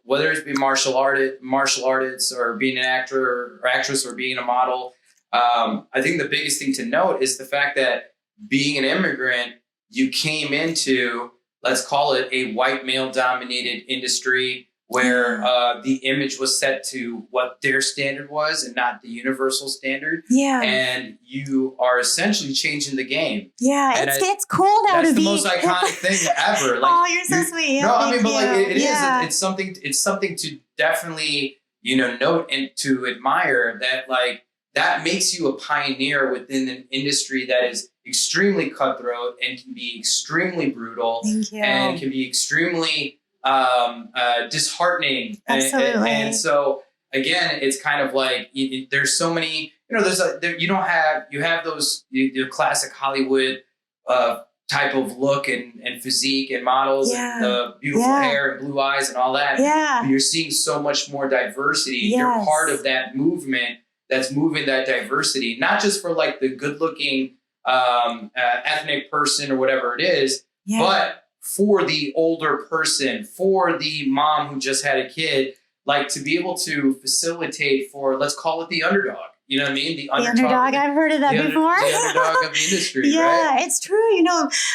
whether it's being martial artists or being an actor or actress or being a model, I think the biggest thing to note is the fact that being an immigrant, you came into, let's call it a white male dominated industry where the image was set to what their standard was and not the universal standard. Yeah. And you are essentially changing the game. Yeah. And it's cool now to be. That's the most iconic thing ever. Like, you're so sweet. No, I mean, but like it is. It's something to definitely, note and to admire that, like, that makes you a pioneer within an industry that is extremely cutthroat and can be extremely brutal and can be extremely disheartening. Absolutely. And so again, it's kind of like there's so many. You have those the classic Hollywood type of look and physique and models and the beautiful hair and blue eyes and all that. Yeah. But you're seeing so much more diversity. Yes. You're part of that movement that's moving that diversity, not just for like the good looking ethnic person or whatever it is, but for the older person, for the mom who just had a kid, like to be able to facilitate for, let's call it the underdog. You know what I mean? The underdog. I've heard of that before. The underdog of the industry, right? Yeah, it's true.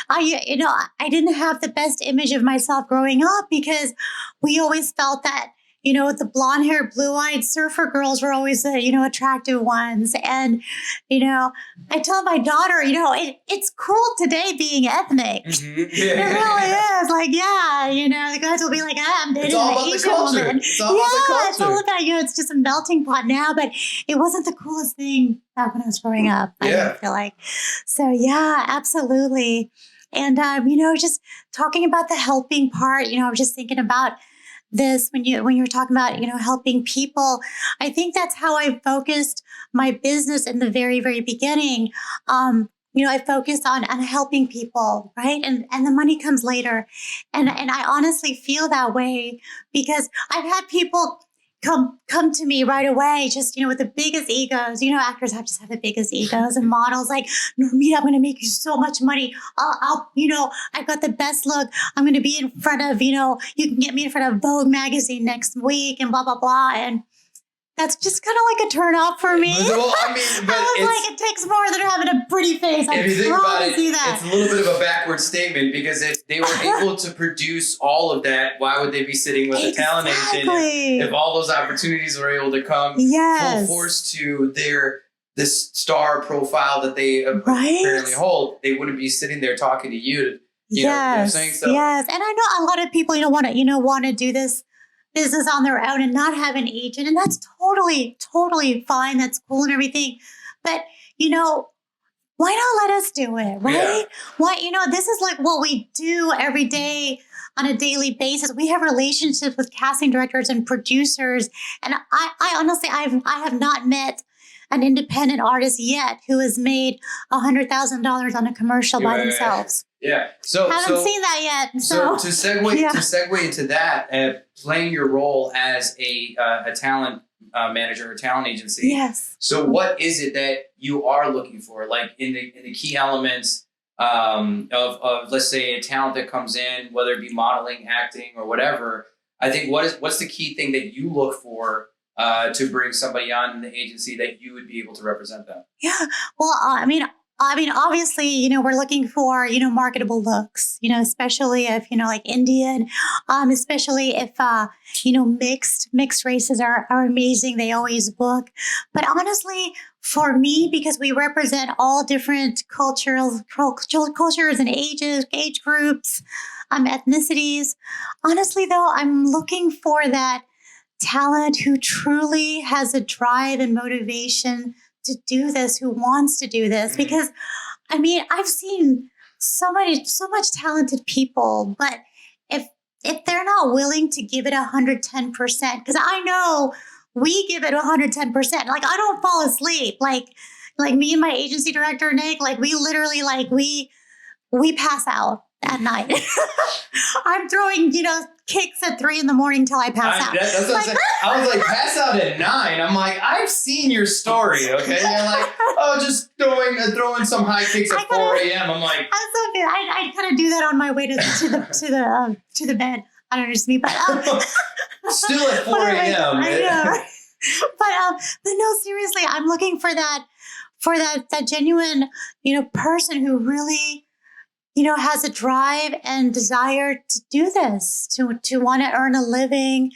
I didn't have the best image of myself growing up because we always felt that, the blonde hair, blue eyed surfer girls were always the, attractive ones. And, I tell my daughter, it's cool today being ethnic. Mm-hmm. It really is. Like, the guys will be like, I'm dating an Asian woman. It's all about the culture. It's all about, it's just a melting pot now, but it wasn't the coolest thing back when I was growing up. I feel like. So yeah, absolutely. And, just talking about the helping part, I was just thinking about this when you're talking about, helping people. I think that's how I focused my business in the very, very beginning. I focus on helping people, right? And the money comes later. And I honestly feel that way because I've had people come to me right away, just, with the biggest egos. Actors just have the biggest egos, and models like, Normita, I'm going to make you so much money. I've got the best look. I'm going to be in front of, you can get me in front of Vogue magazine next week and blah, blah, blah. And that's just kind of like a turn off for me. Well, I mean, but I was like, it takes more than having a pretty face. If you think about it, that. It's a little bit of a backward statement, because if they were able to produce all of that, why would they be sitting with a talent agent? If all those opportunities were able to come full force to this star profile that they apparently hold, they wouldn't be sitting there talking to you. You know what I'm saying? So, yes, and I know a lot of people want to do this business on their own and not have an agent, and that's totally fine. That's cool and everything, but why not let us do it, right? Yeah. Why, this is like what we do every day on a daily basis. We have relationships with casting directors and producers, and I honestly, I have not met an independent artist yet who has made $100,000 on a commercial by themselves. Yeah. So haven't seen that yet. So to segue into that, playing your role as a talent manager or talent agency. Yes. So what is it that you are looking for, like in the key elements of let's say a talent that comes in, whether it be modeling, acting, or whatever? I think what's the key thing that you look for to bring somebody on in the agency that you would be able to represent them? Yeah. Well, I mean, obviously, we're looking for, marketable looks, especially if, like Indian, especially if, mixed races are amazing. They always book. But honestly, for me, because we represent all different cultures and age groups, ethnicities, honestly, though, I'm looking for that talent who truly has a drive and motivation to do this, who wants to do this. Because I've seen so much talented people, but if they're not willing to give it 110%, because I know we give it 110%. Like, I don't fall asleep. Like me and my agency director, Nick, like we literally, like we pass out at night. I'm throwing, kicks at 3 a.m. till I pass out. That's what I'm saying. I was like, pass out at 9. I'm like, I've seen your story, okay? You're like, just throwing some high kicks at 4 a.m. I'm like, I kind of do that on my way to the bed. I don't know, just me, but still at 4 a.m. I know. But no, seriously, I'm looking for that genuine, person who really, has a drive and desire to do this, to want to earn a living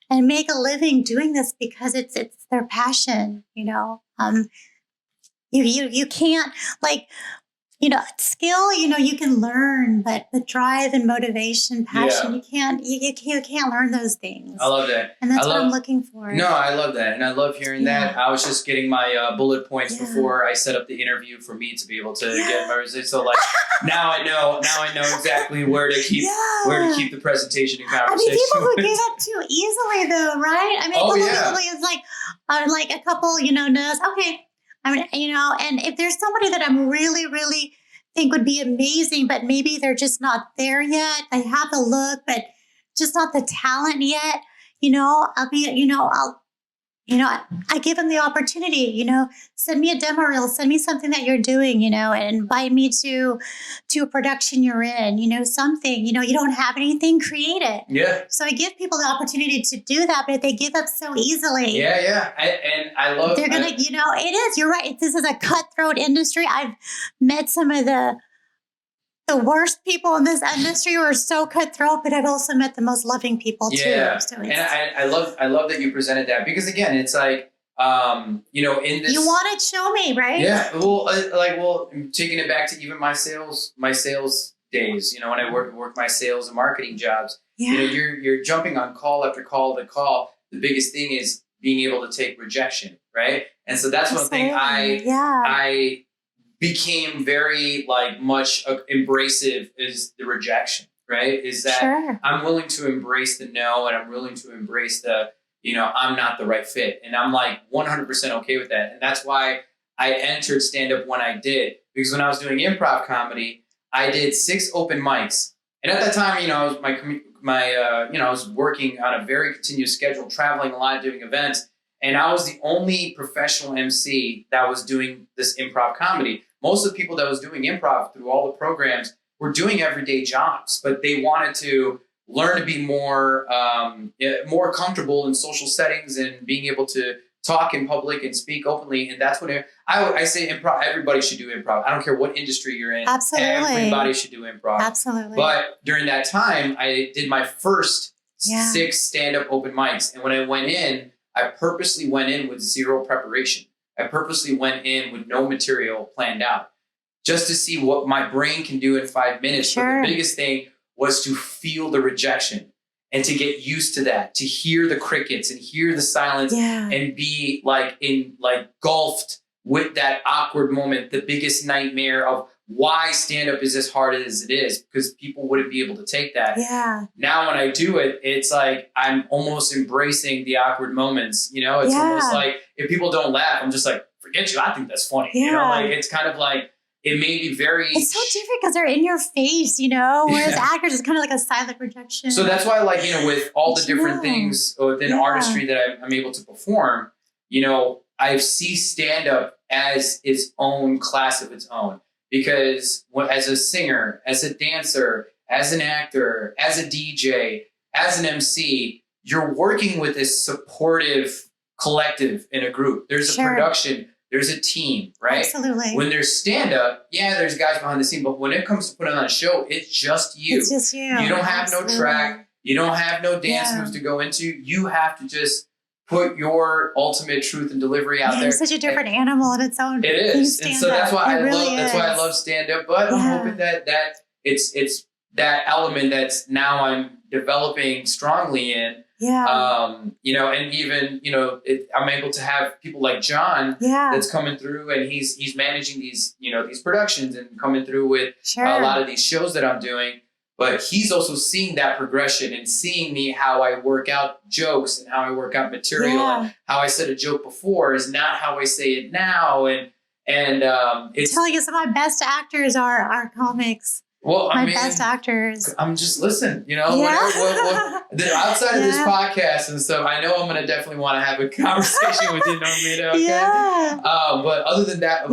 and make a living doing this because it's their passion. You can't, like, skill, you can learn, but the drive and motivation, passion, you can't learn those things. I love that. And that's what I'm looking for. No, I love that. And I love hearing that. I was just getting my bullet points before I set up the interview for me to be able to get my results. So like now I know exactly where to keep the presentation and conversation. People who do that too easily though, right? It's like a couple, knows, okay. And if there's somebody that I'm really, really think would be amazing, but maybe they're just not there yet. They have the look, but just not the talent yet. I give them the opportunity, send me a demo reel, send me something that you're doing, and invite me to a production you're in, something, you don't have anything, create it. Yeah. So I give people the opportunity to do that, but if they give up so easily. Yeah. I love they're going to, it is, you're right. This is a cutthroat industry. I've met some of the worst people in this industry who are so cutthroat, but I've also met the most loving people too. So and I love that you presented that, because again, it's like, in this, you want to show me, right? Yeah. Well, taking it back to even my sales days, when I work my sales and marketing jobs, you're jumping on call after call after call. The biggest thing is being able to take rejection, right? And so that's one thing I became very much embracive is the rejection, right? Is that I'm willing to embrace the no, and I'm willing to embrace the, I'm not the right fit. And I'm 100% okay with that. And that's why I entered stand-up when I did, because when I was doing improv comedy, I did 6 open mics. And at that time, you know, I was I was working on a very continuous schedule, traveling a lot, doing events. And I was the only professional MC that was doing this improv comedy. Most of the people that was doing improv through all the programs were doing everyday jobs, but they wanted to learn to be more comfortable in social settings and being able to talk in public and speak openly. And that's what I say improv. Everybody should do improv. I don't care what industry you're in. Absolutely. Everybody should do improv. Absolutely. But during that time, I did my first 6 stand-up open mics. And when I went in, I purposely went in with 0 preparation. I purposely went in with no material planned out just to see what my brain can do in 5 minutes. Sure. But the biggest thing was to feel the rejection and to get used to that, to hear the crickets and hear the silence and be engulfed with that awkward moment, the biggest nightmare of why stand-up is as hard as it is, because people wouldn't be able to take that. Yeah. Now when I do it, it's like I'm almost embracing the awkward moments. You know, it's almost like if people don't laugh, I'm just like, forget you, I think that's funny. Yeah. You know, like it's kind of like, it may be very... It's so different because they're in your face, you know, whereas actors is kind of like a silent rejection. So that's why, like, you know, with all the different things within artistry that I'm able to perform, you know, I see stand-up as its own class of its own. Because as a singer, as a dancer, as an actor, as a DJ, as an MC, you're working with this supportive collective in a group. There's a production. There's a team, right? Absolutely. When there's stand-up, there's guys behind the scene, but when it comes to putting on a show, it's just you. It's just you. You don't have no track. You don't have no dance moves to go into. You have to just put your ultimate truth and delivery out there. It's such a different animal in its own. It is, and so that's why I love stand-up. But I'm hoping that it's that element that's now I'm developing strongly in. Yeah. You know, and even, you know, I'm able to have people like John that's coming through, and he's managing these, you know, these productions and coming through with a lot of these shows that I'm doing. But he's also seeing that progression and seeing me how I work out jokes and how I work out material and how I said a joke before is not how I say it now. And it's telling you some of my best actors are comics. Well, my best actors. I'm just listening, you know, outside of this podcast and stuff, I know I'm going to definitely want to have a conversation with you, Normita. Okay? Yeah. But other than that,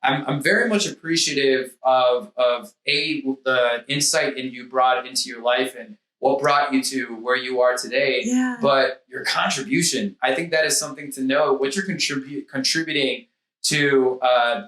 I'm very much appreciative of the insight you brought into your life and what brought you to where you are today. Yeah. But your contribution, I think that is something to know. What you're contributing to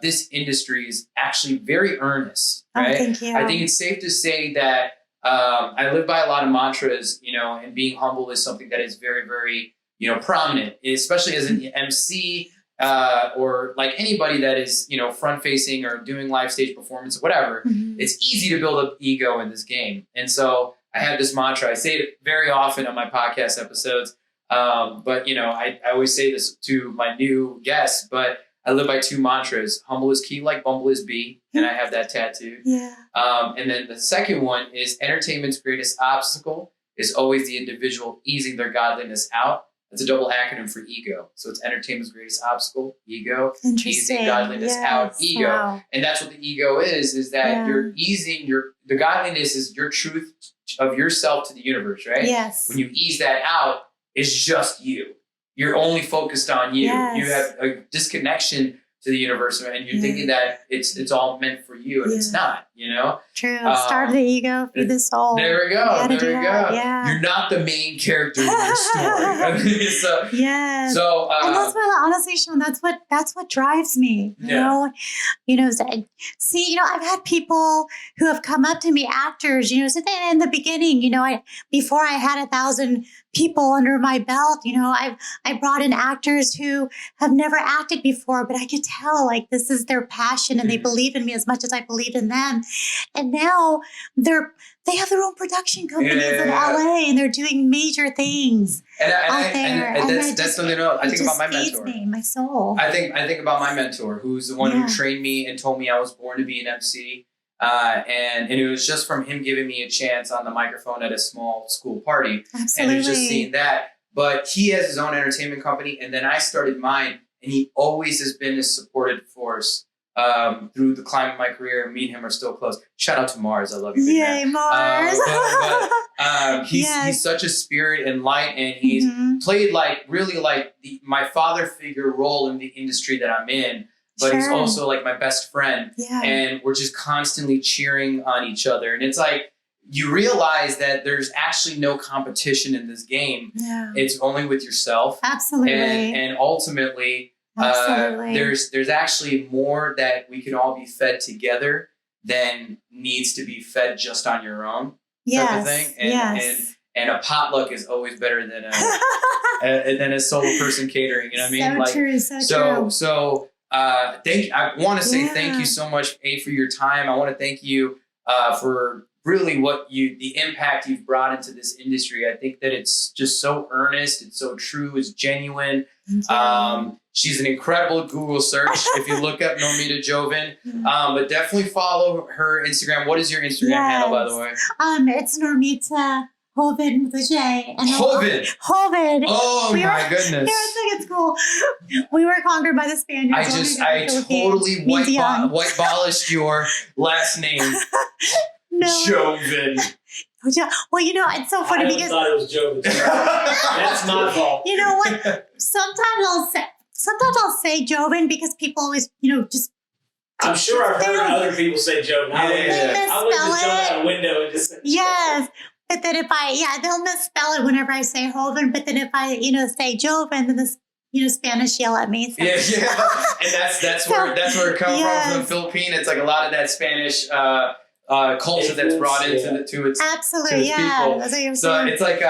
this industry is actually very earnest, right? Thank you. I think it's safe to say that I live by a lot of mantras, you know, and being humble is something that is very, very, you know, prominent, especially as an MC or like anybody that is, you know, front facing or doing live stage performance or whatever. Mm-hmm. It's easy to build up ego in this game. And so I have this mantra. I say it very often on my podcast episodes. But, you know, I always say this to my new guests, but I live by 2 mantras. Humble is key, like Bumble is bee. And I have that tattooed. Yeah. And then the second one is entertainment's greatest obstacle is always the individual easing their godliness out. It's a double acronym for ego. So it's entertainment's greatest obstacle, ego, easing godliness out, ego. Wow. And that's what the ego is that you're easing the godliness is your truth of yourself to the universe, right? Yes. When you ease that out, it's just you. You're only focused on you. Yes. You have a disconnection to the universe, and you're thinking that it's all meant for you, and it's not, you know? True. Starve the ego, feed the soul. There we go. There we go. Yeah. You're not the main character in your story. So, yes. So, and that's what, honestly, Shawn, that's what drives me. You know, see, you know, I've had people who have come up to me, actors, you know, so in the beginning, you know, before I had 1,000 people under my belt, you know, I brought in actors who have never acted before, but I could tell like this is their passion and they believe in me as much as I believe in them. And now they have their own production companies in LA and they're doing major things out there. And that's something else. I think about my mentor. My soul. I think about my mentor, who's the one who trained me and told me I was born to be an MC. And it was just from him giving me a chance on the microphone at a small school party. Absolutely. And it was just seeing that. But he has his own entertainment company, and then I started mine, and he always has been a supportive force through the climb of my career. Me and him are still close. Shout out to Mars. I love you. Yay, Mars. He's such a spirit and light, and he's played like really like my father figure role in the industry that I'm in. But he's also like my best friend, and we're just constantly cheering on each other. And it's like you realize that there's actually no competition in this game. Yeah. It's only with yourself. Absolutely. And ultimately, there's actually more that we can all be fed together than needs to be fed just on your own. Type of thing. And a potluck is always better than a solo person catering. You know what I mean? So true. So I want to say thank you so much, for your time. I want to thank you for really the impact you've brought into this industry. I think that it's just so earnest, it's so true, it's genuine. She's an incredible Google search if you look up Normita Joven. But definitely follow her Instagram. What is your Instagram handle, by the way? It's Normita Joven with a J. Joven. Oh my goodness. Yeah, I think it's cool. We were conquered by the Spaniards. I totally white polished your last name. No. Joven. Well, it's so funny because I thought it was Joven. That's my fault. You know what? Sometimes I'll say Joven because people always, just. I'm sure I've heard other people say Joven. I would just jump out a window and just say yes. But then they'll misspell it whenever I say Joven. But then if I, say Joven, then the Spanish yell at me. So. Yeah, and that's where it comes from the Philippines. It's like a lot of that Spanish culture that's brought into to its absolutely, people. That's what you're so saying. it's like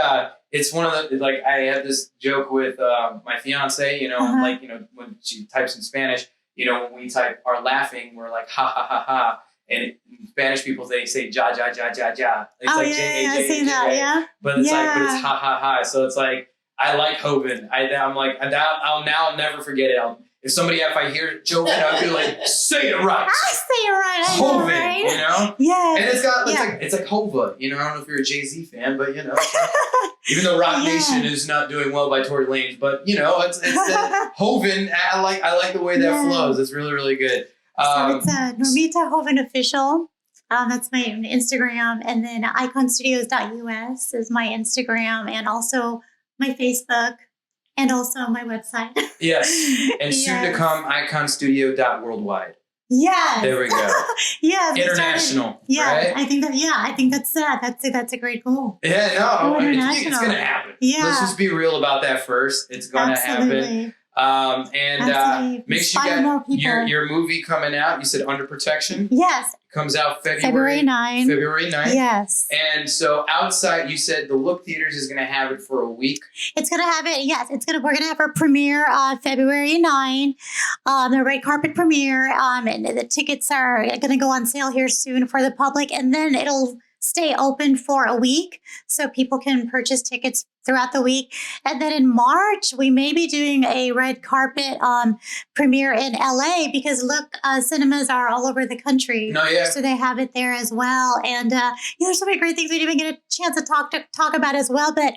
it's one of the like I have this joke with my fiance. Like when she types in Spanish, when we type our laughing, we're like ha ha ha ha. And in Spanish people, they say ja ja ja ja ja. It's like J A J A J. But it's but it's ha ha ha. So it's like I like Joven. I'm like I'll never forget it. If I hear Joven, I'll be like, say it right. I'll say it right. Joven, right? Yeah. And it's like Hova. I don't know if you're a Jay-Z fan, but even though Rock Nation is not doing well by Tory Lanez, but it's Joven. I like the way that flows. It's really, really good. So it's Normita Joven Official. That's my Instagram. And then iconstudios.us is my Instagram and also my Facebook and also my website. Yes. And soon to come, iconstudio.worldwide. Yes. There we go. Yes. International. Right? I think that's a great goal. Yeah, no. It's going to happen. Yeah. Let's just be real about that first. It's going to happen. Make sure you got your movie coming out. You said Under Protection. Yes. Comes out February 9th. February 9th. Yes. And so outside, you said the Look Theaters is going to have it for a week. It's going to have it. Yes. We're going to have our premiere February 9th. The red carpet premiere. And the tickets are going to go on sale here soon for the public. And then it'll stay open for a week so people can purchase tickets throughout the week. And then in March, we may be doing a red carpet premiere in LA because cinemas are all over the country. No, yeah. So they have it there as well. And there's so many great things we didn't even get a chance to talk about as well. But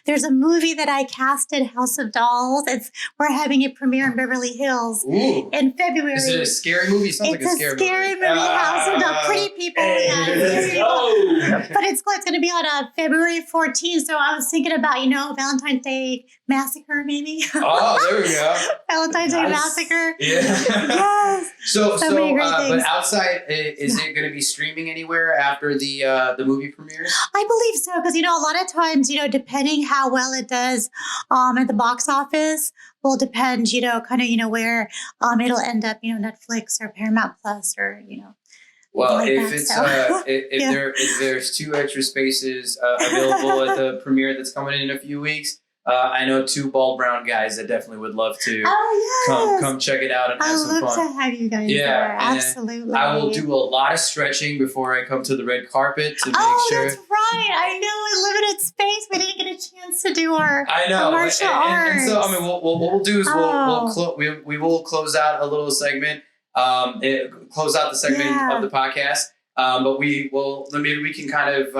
there's a movie that I casted, House of Dolls. We're having a premiere in Beverly Hills in February. Is it a scary movie? It sounds like a scary movie. House of Dolls. Pretty people. But it's going to be on February 14th. So I was thinking about, Valentine's Day Massacre, maybe. Oh, there we go. Valentine's Day Massacre. Yeah. Yes. So but outside, is it going to be streaming anywhere after the movie premieres? I believe so, because, a lot of times, depending how well it does at the box office will depend, where it'll end up, Netflix or Paramount Plus or, Well, like if there's 2 extra spaces available at the premiere that's coming in a few weeks, I know 2 bald brown guys that definitely would love to come check it out and have some fun. I'd love to have you guys there. Absolutely. I will do a lot of stretching before I come to the red carpet to make sure. That's right. I know, in limited space, we didn't get a chance to do our martial arts. And so, what we'll do is we will close out a little segment. Close out the segment of the podcast. But maybe we can kind of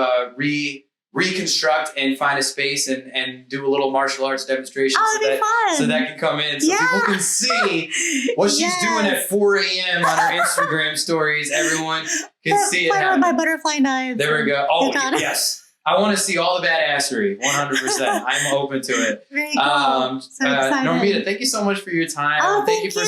reconstruct and find a space and do a little martial arts demonstration so that can come in so people can see what she's doing at 4 a.m. on her Instagram stories. Everyone can see it Play with happen. my butterfly knives. There we go. Oh, yes. I want to see all the badassery, 100%. I'm open to it. Very cool. So excited. Normita, thank you so much for your time. Oh, thank you for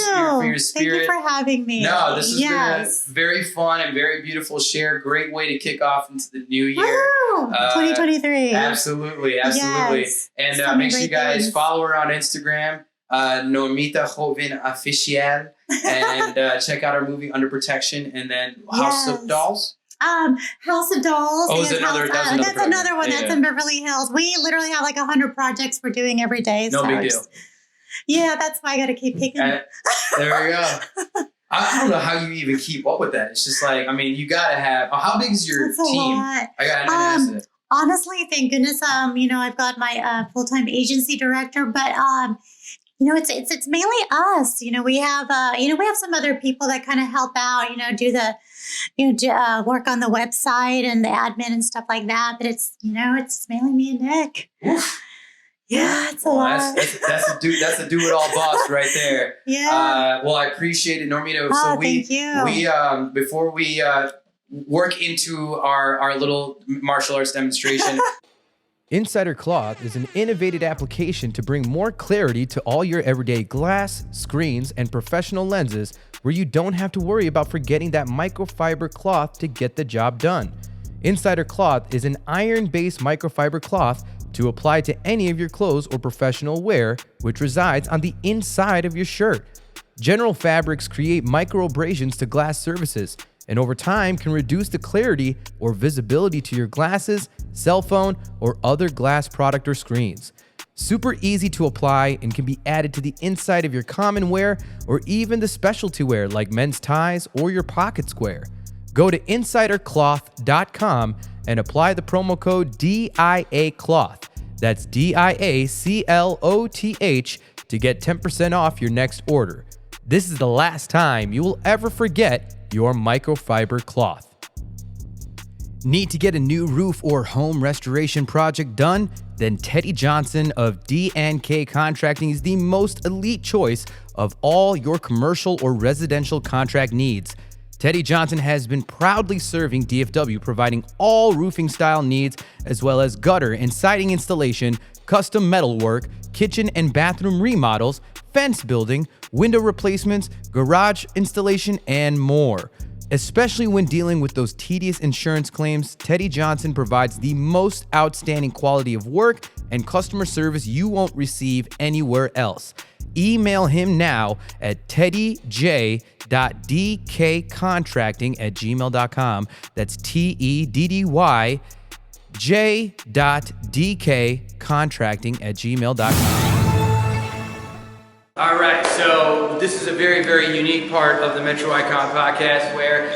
your spirit. Thank you for having me. No, this has been a very fun and very beautiful share. Great way to kick off into the new year. 2023. Absolutely. Yes. And make sure you guys follow her on Instagram, Normita Joven Official, and check out our movie Under Protection, and then House of Dolls. House of Dolls. Oh, that's another one. That's in Beverly Hills. We literally have like 100 projects we're doing every day. No big deal. Yeah, that's why I got to keep picking. There we go. I don't know how you even keep up with that. It's just like, I mean, you got to have, how big is your team? Lot. I got to ask that. Honestly, thank goodness, I've got my full-time agency director, but it's mainly us. We have some other people that kind of help out, do the work on the website and the admin and stuff like that. But it's mainly me and Nick. Oof. Yeah, it's a lot. That's a do-it-all boss right there. Yeah. Well, I appreciate it, Normita. Thank you. We before we work into our little martial arts demonstration. Insider Cloth is an innovative application to bring more clarity to all your everyday glass, screens, and professional lenses where you don't have to worry about forgetting that microfiber cloth to get the job done. Insider Cloth is an iron-based microfiber cloth to apply to any of your clothes or professional wear, which resides on the inside of your shirt. General fabrics create microabrasions to glass surfaces, and over time can reduce the clarity or visibility to your glasses, cell phone, or other glass product or screens. Super easy to apply and can be added to the inside of your common wear or even the specialty wear like men's ties or your pocket square. Go to insidercloth.com and apply the promo code DIACloth. That's DIACLOTH to get 10% off your next order. This is the last time you will ever forget your microfiber cloth. Need to get a new roof or home restoration project done? Then Teddy Johnson of D&K Contracting is the most elite choice of all your commercial or residential contract needs. Teddy Johnson has been proudly serving DFW, providing all roofing style needs as well as gutter and siding installation, custom metal work, kitchen and bathroom remodels, fence building, window replacements, garage installation, and more. Especially when dealing with those tedious insurance claims, Teddy Johnson provides the most outstanding quality of work and customer service you won't receive anywhere else. Email him now at teddyj.dkcontracting@gmail.com. That's TEDDY.dkcontracting@gmail.com. All right, so this is a very, very unique part of the Metro Icon podcast where,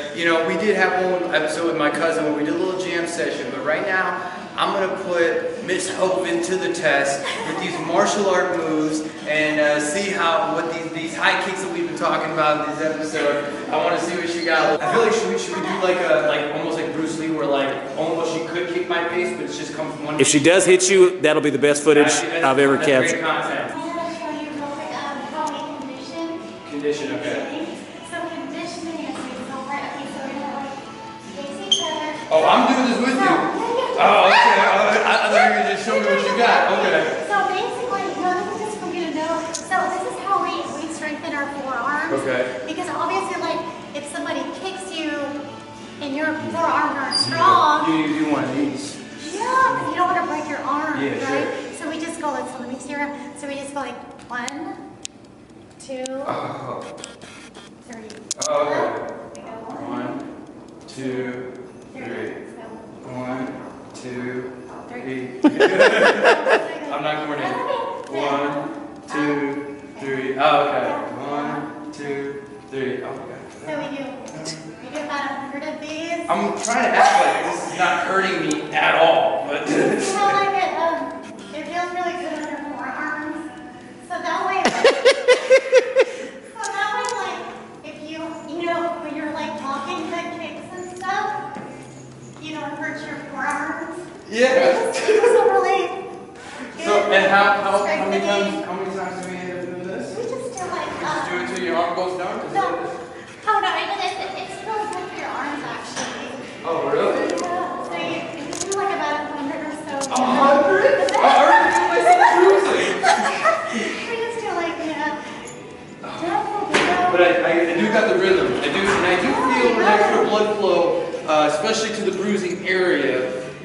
we did have one episode with my cousin where we did a little jam session, but right now I'm going to put Miss Joven to the test with these martial art moves and see what these high kicks that we've been talking about in this episode. I want to see what she got. I feel like should we do like almost like Bruce Lee where almost she could kick my face, but it just comes from one. If she does hit you, that'll be the best footage I've ever captured. Condition, okay. So conditioning is okay, so we're gonna face each other. Oh, I'm doing this with you. Oh, okay. I thought you were gonna just show me what you got. Okay. So basically, this is just for you to know. So this is how we strengthen our forearms. Okay. Because obviously, if somebody kicks you and your forearms aren't strong, You need to do one of these. yeah, you don't want to break your arm, Yeah, right? sure. So we just go so let me see her. So we just go 1, 2, 3. Oh, okay. We go 1, 2, 3. 1, 2, 3. I'm not coordinated. 1, 2, 3. Oh, okay. 1, 2, 3. Oh, okay. So we do about 100 of these. I'm trying to act like this is not hurting me at all, but. You know, it feels really good on your forearms. So that way, if you when you're talking the kicks and stuff, it hurts your forearms. Yeah. do it till your arm goes down? No. Oh no, it's really good for your arms actually. Oh, really? Yeah. So you do like about 100 or so. 100? I already feel myself cruising. We just do like, But I do got the rhythm. I do feel an extra blood flow, especially to the bruising area.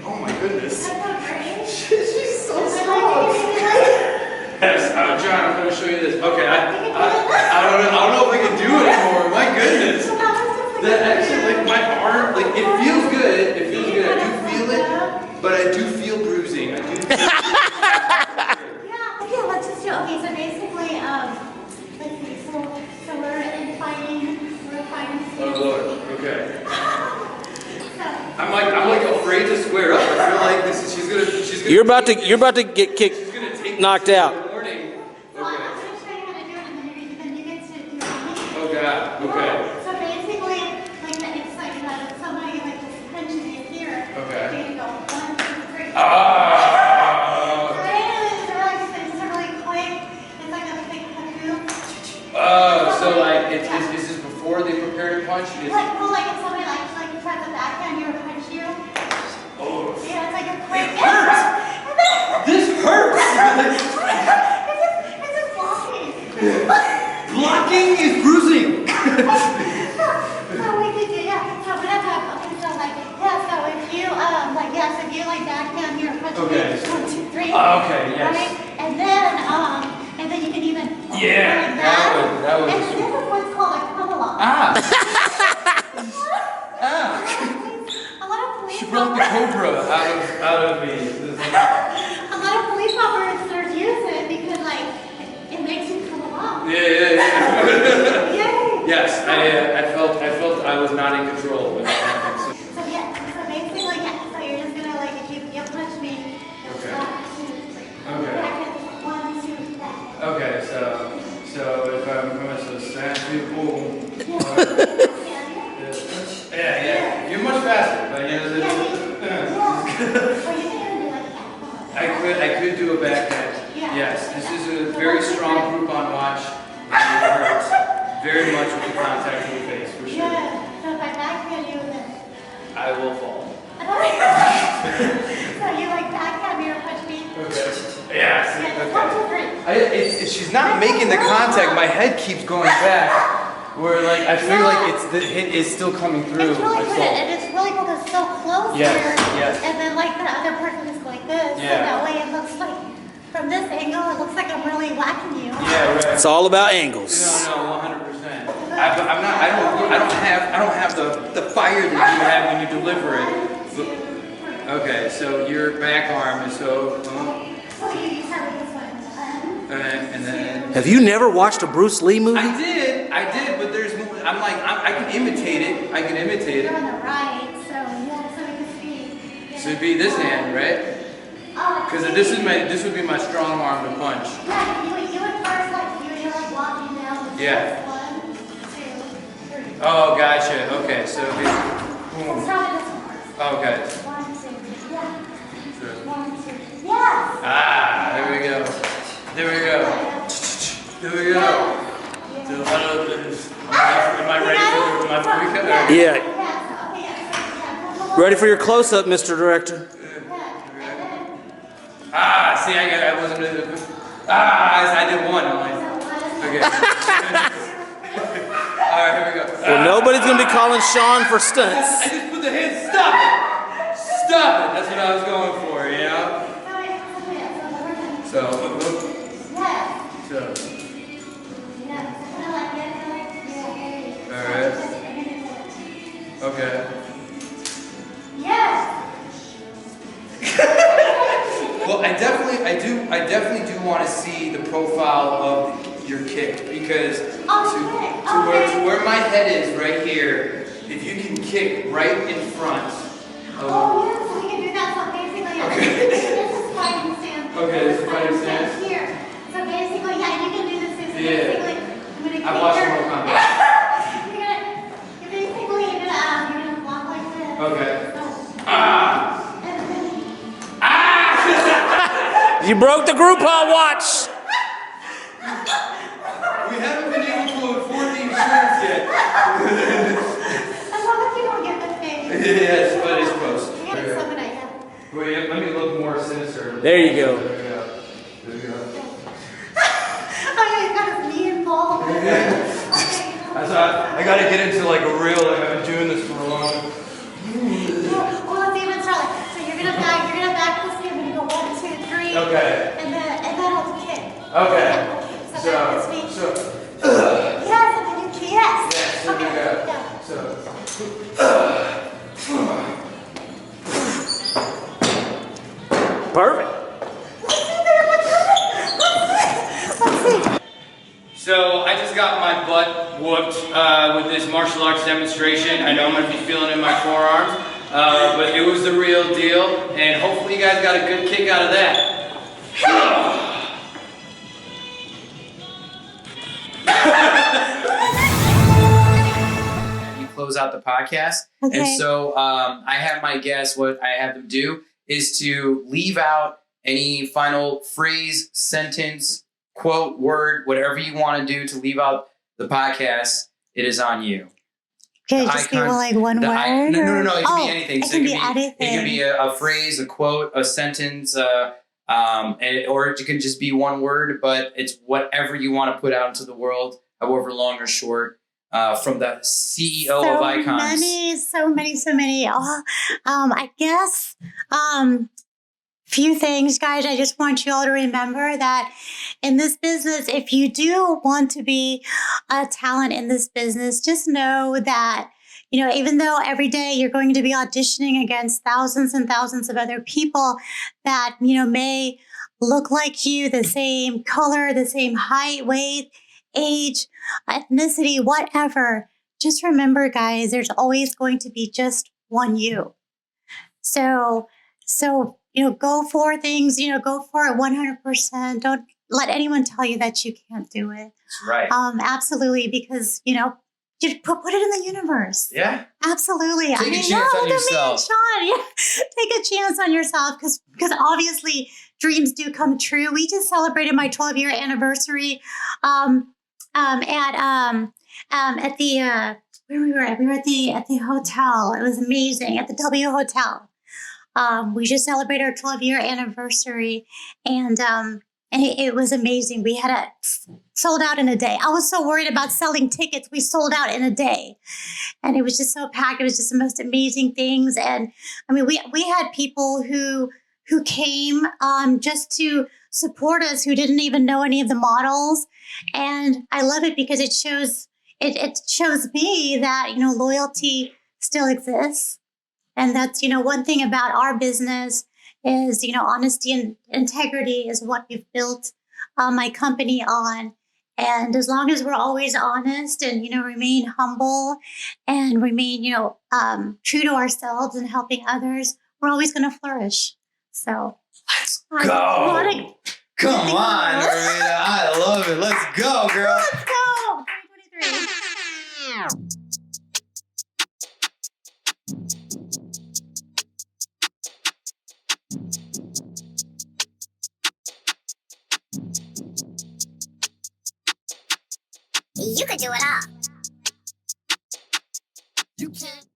Oh my goodness. She's so strong. Yes, John, I'm going to show you this. Okay, I don't know if I can do it anymore. My goodness. That actually, like my arm, like it feels good. It feels good. I do feel it, but I do feel bruising. I do. Yeah, let's just do. Okay, so basically, let's see. So we're in fighting. We're fighting. Oh Lord. Okay. I'm like afraid to square up. I feel like she's gonna. You're about to get kicked, knocked out. Oh God. Okay. So basically, like it's like somebody like just punches you here. Okay. So you go 1, 2, 3. It's really quick. It's like a big hoop. So like is this before they prepare to punch? Like if somebody like tries to backhand you or punch you. Oh. Yeah, it's like a quick. It hurts. This hurts. It's just blocking. Blocking is bruising. So we could do, yeah. So we have okay, so like, yeah, so if you, so if you like backhand here, punch Okay. 1, 2, 3. Okay, yes. Right? And then you can even. Yeah, like that would. And this is what's called a come along. A lot of police. She brought the cobra out of me. A lot of police officers use it because like it makes you come along. Yeah. Yay. Yes, I felt I was not in control. So basically, so you're just gonna like if you punch me. Okay. 1, 2, 3. Okay. Back, 1, 2, back. Okay, so if I'm going to stand boom. Yeah. You're much faster, but you I could do a backhand. Yes, this is a very strong group on watch. It hurts very much with the contact in the face, for sure. Yeah. So if I backhand you, then. I will fall. So you like backhand me or punch me? Okay. Yes. Okay. If she's not making the contact, my head keeps going back. Where like I feel like the hit is still coming through. It's really good, and it's really cool because it's so close Yes, here. yes. And then like the other person is like this. Yeah. So that way it looks like from this angle, it looks like I'm really whacking you. Yeah, right. It's all about angles. No, 100%. I don't have the fire that you have when you deliver it. Okay, so your back arm is so. So you start with this one. And then. Have you never watched a Bruce Lee movie? I did, but there's more. I can imitate it. You're on the right, so yeah, so we can see. Yeah. So it'd be this hand, right? Because this would be my strong arm to punch. Yeah, you would first you're like walking down with Yeah. 1, 2, 3. Oh, gotcha. Okay, so it'd be. Let's Boom. start with this one first. Okay. 1, 2, yeah. Sure. 1, 2, yes. There we go. Am I ready for my movie cut? Yeah. Ready for your close-up, Mr. Director? See, I wasn't really good. I did one. Okay. All right, here we go. Well, nobody's going to be calling Shawn for stunts. I just put the hand. Stop it! Stop it! That's what I was going for, you know? All right. Okay. Yes. Well, I definitely do want to see the profile of your kick because to where my head is right here, if you can kick right in front. Oh, yeah, so we can do that. So basically, Okay. this is fighting stance. Okay, this is fighting stance. Here. So basically, yeah, you can do this. So Yeah. basically, I'm gonna I've watched Mortal Kombat. you're gonna block like this. Okay. So, and then, You broke the Groupon watch. We haven't been able to long as you don't get the face. Yes, but it's close. You gotta summon it, yeah. Wait, let me look more sinister. There you go. There we go. There we go. Oh, yeah, you got his knee involved. Okay. I gotta get into like a real, like I've been doing this for a long time. Well, let's even start like, so you're gonna back this knee, I'm gonna go 1, 2, 3. Okay. And then I'll kick. Okay. So back this knee. So, Yes, and then you kick. Yes. yes, here we Okay. go. Yeah. So, Perfect. So I just got my butt whooped with this martial arts demonstration. I know I'm going to be feeling it in my forearms, but it was the real deal, and hopefully you guys got a good kick out of that. You close out the podcast, Okay. and so I have my guests. What I have them do is to leave out any final phrase, sentence, quote, word, whatever you want to do to leave out the podcast. It is on you. Okay, just be like one word? No. It can be Oh, anything. It So can be anything. It can be a phrase, a quote, a sentence, or it can just be one word. But it's whatever you want to put out into the world, however long or short. From the CEO of Icons. So many. Oh, I guess. Few things, guys. I just want you all to remember that in this business, if you do want to be a talent in this business, just know that, even though every day you're going to be auditioning against thousands and thousands of other people that, may look like you, the same color, the same height, weight, age, ethnicity, whatever, just remember, guys, there's always going to be just one you. So, go for things, go for it 100%. Don't let anyone tell you that you can't do it. That's right. Absolutely, because, you put it in the universe. Yeah. Absolutely. Take a chance on yourself. Sean. Yeah. Take a chance on yourself because obviously dreams do come true. We just celebrated my 12-year anniversary at the where we were at. We were at the hotel. It was amazing at the W Hotel. We just celebrated our 12-year anniversary, and it was amazing. We had it sold out in a day. I was so worried about selling tickets. We sold out in a day, and it was just so packed. It was just the most amazing things. And I mean, we had people who came just to support us who didn't even know any of the models, and I love it because it shows me that loyalty still exists. And that's, one thing about our business is, honesty and integrity is what we've built my company on. And as long as we're always honest and, remain humble and remain, true to ourselves and helping others, we're always going to flourish. So let's go. Come on, Normita. I love it. Let's go, girl. Let's go. 2023. You could do it all.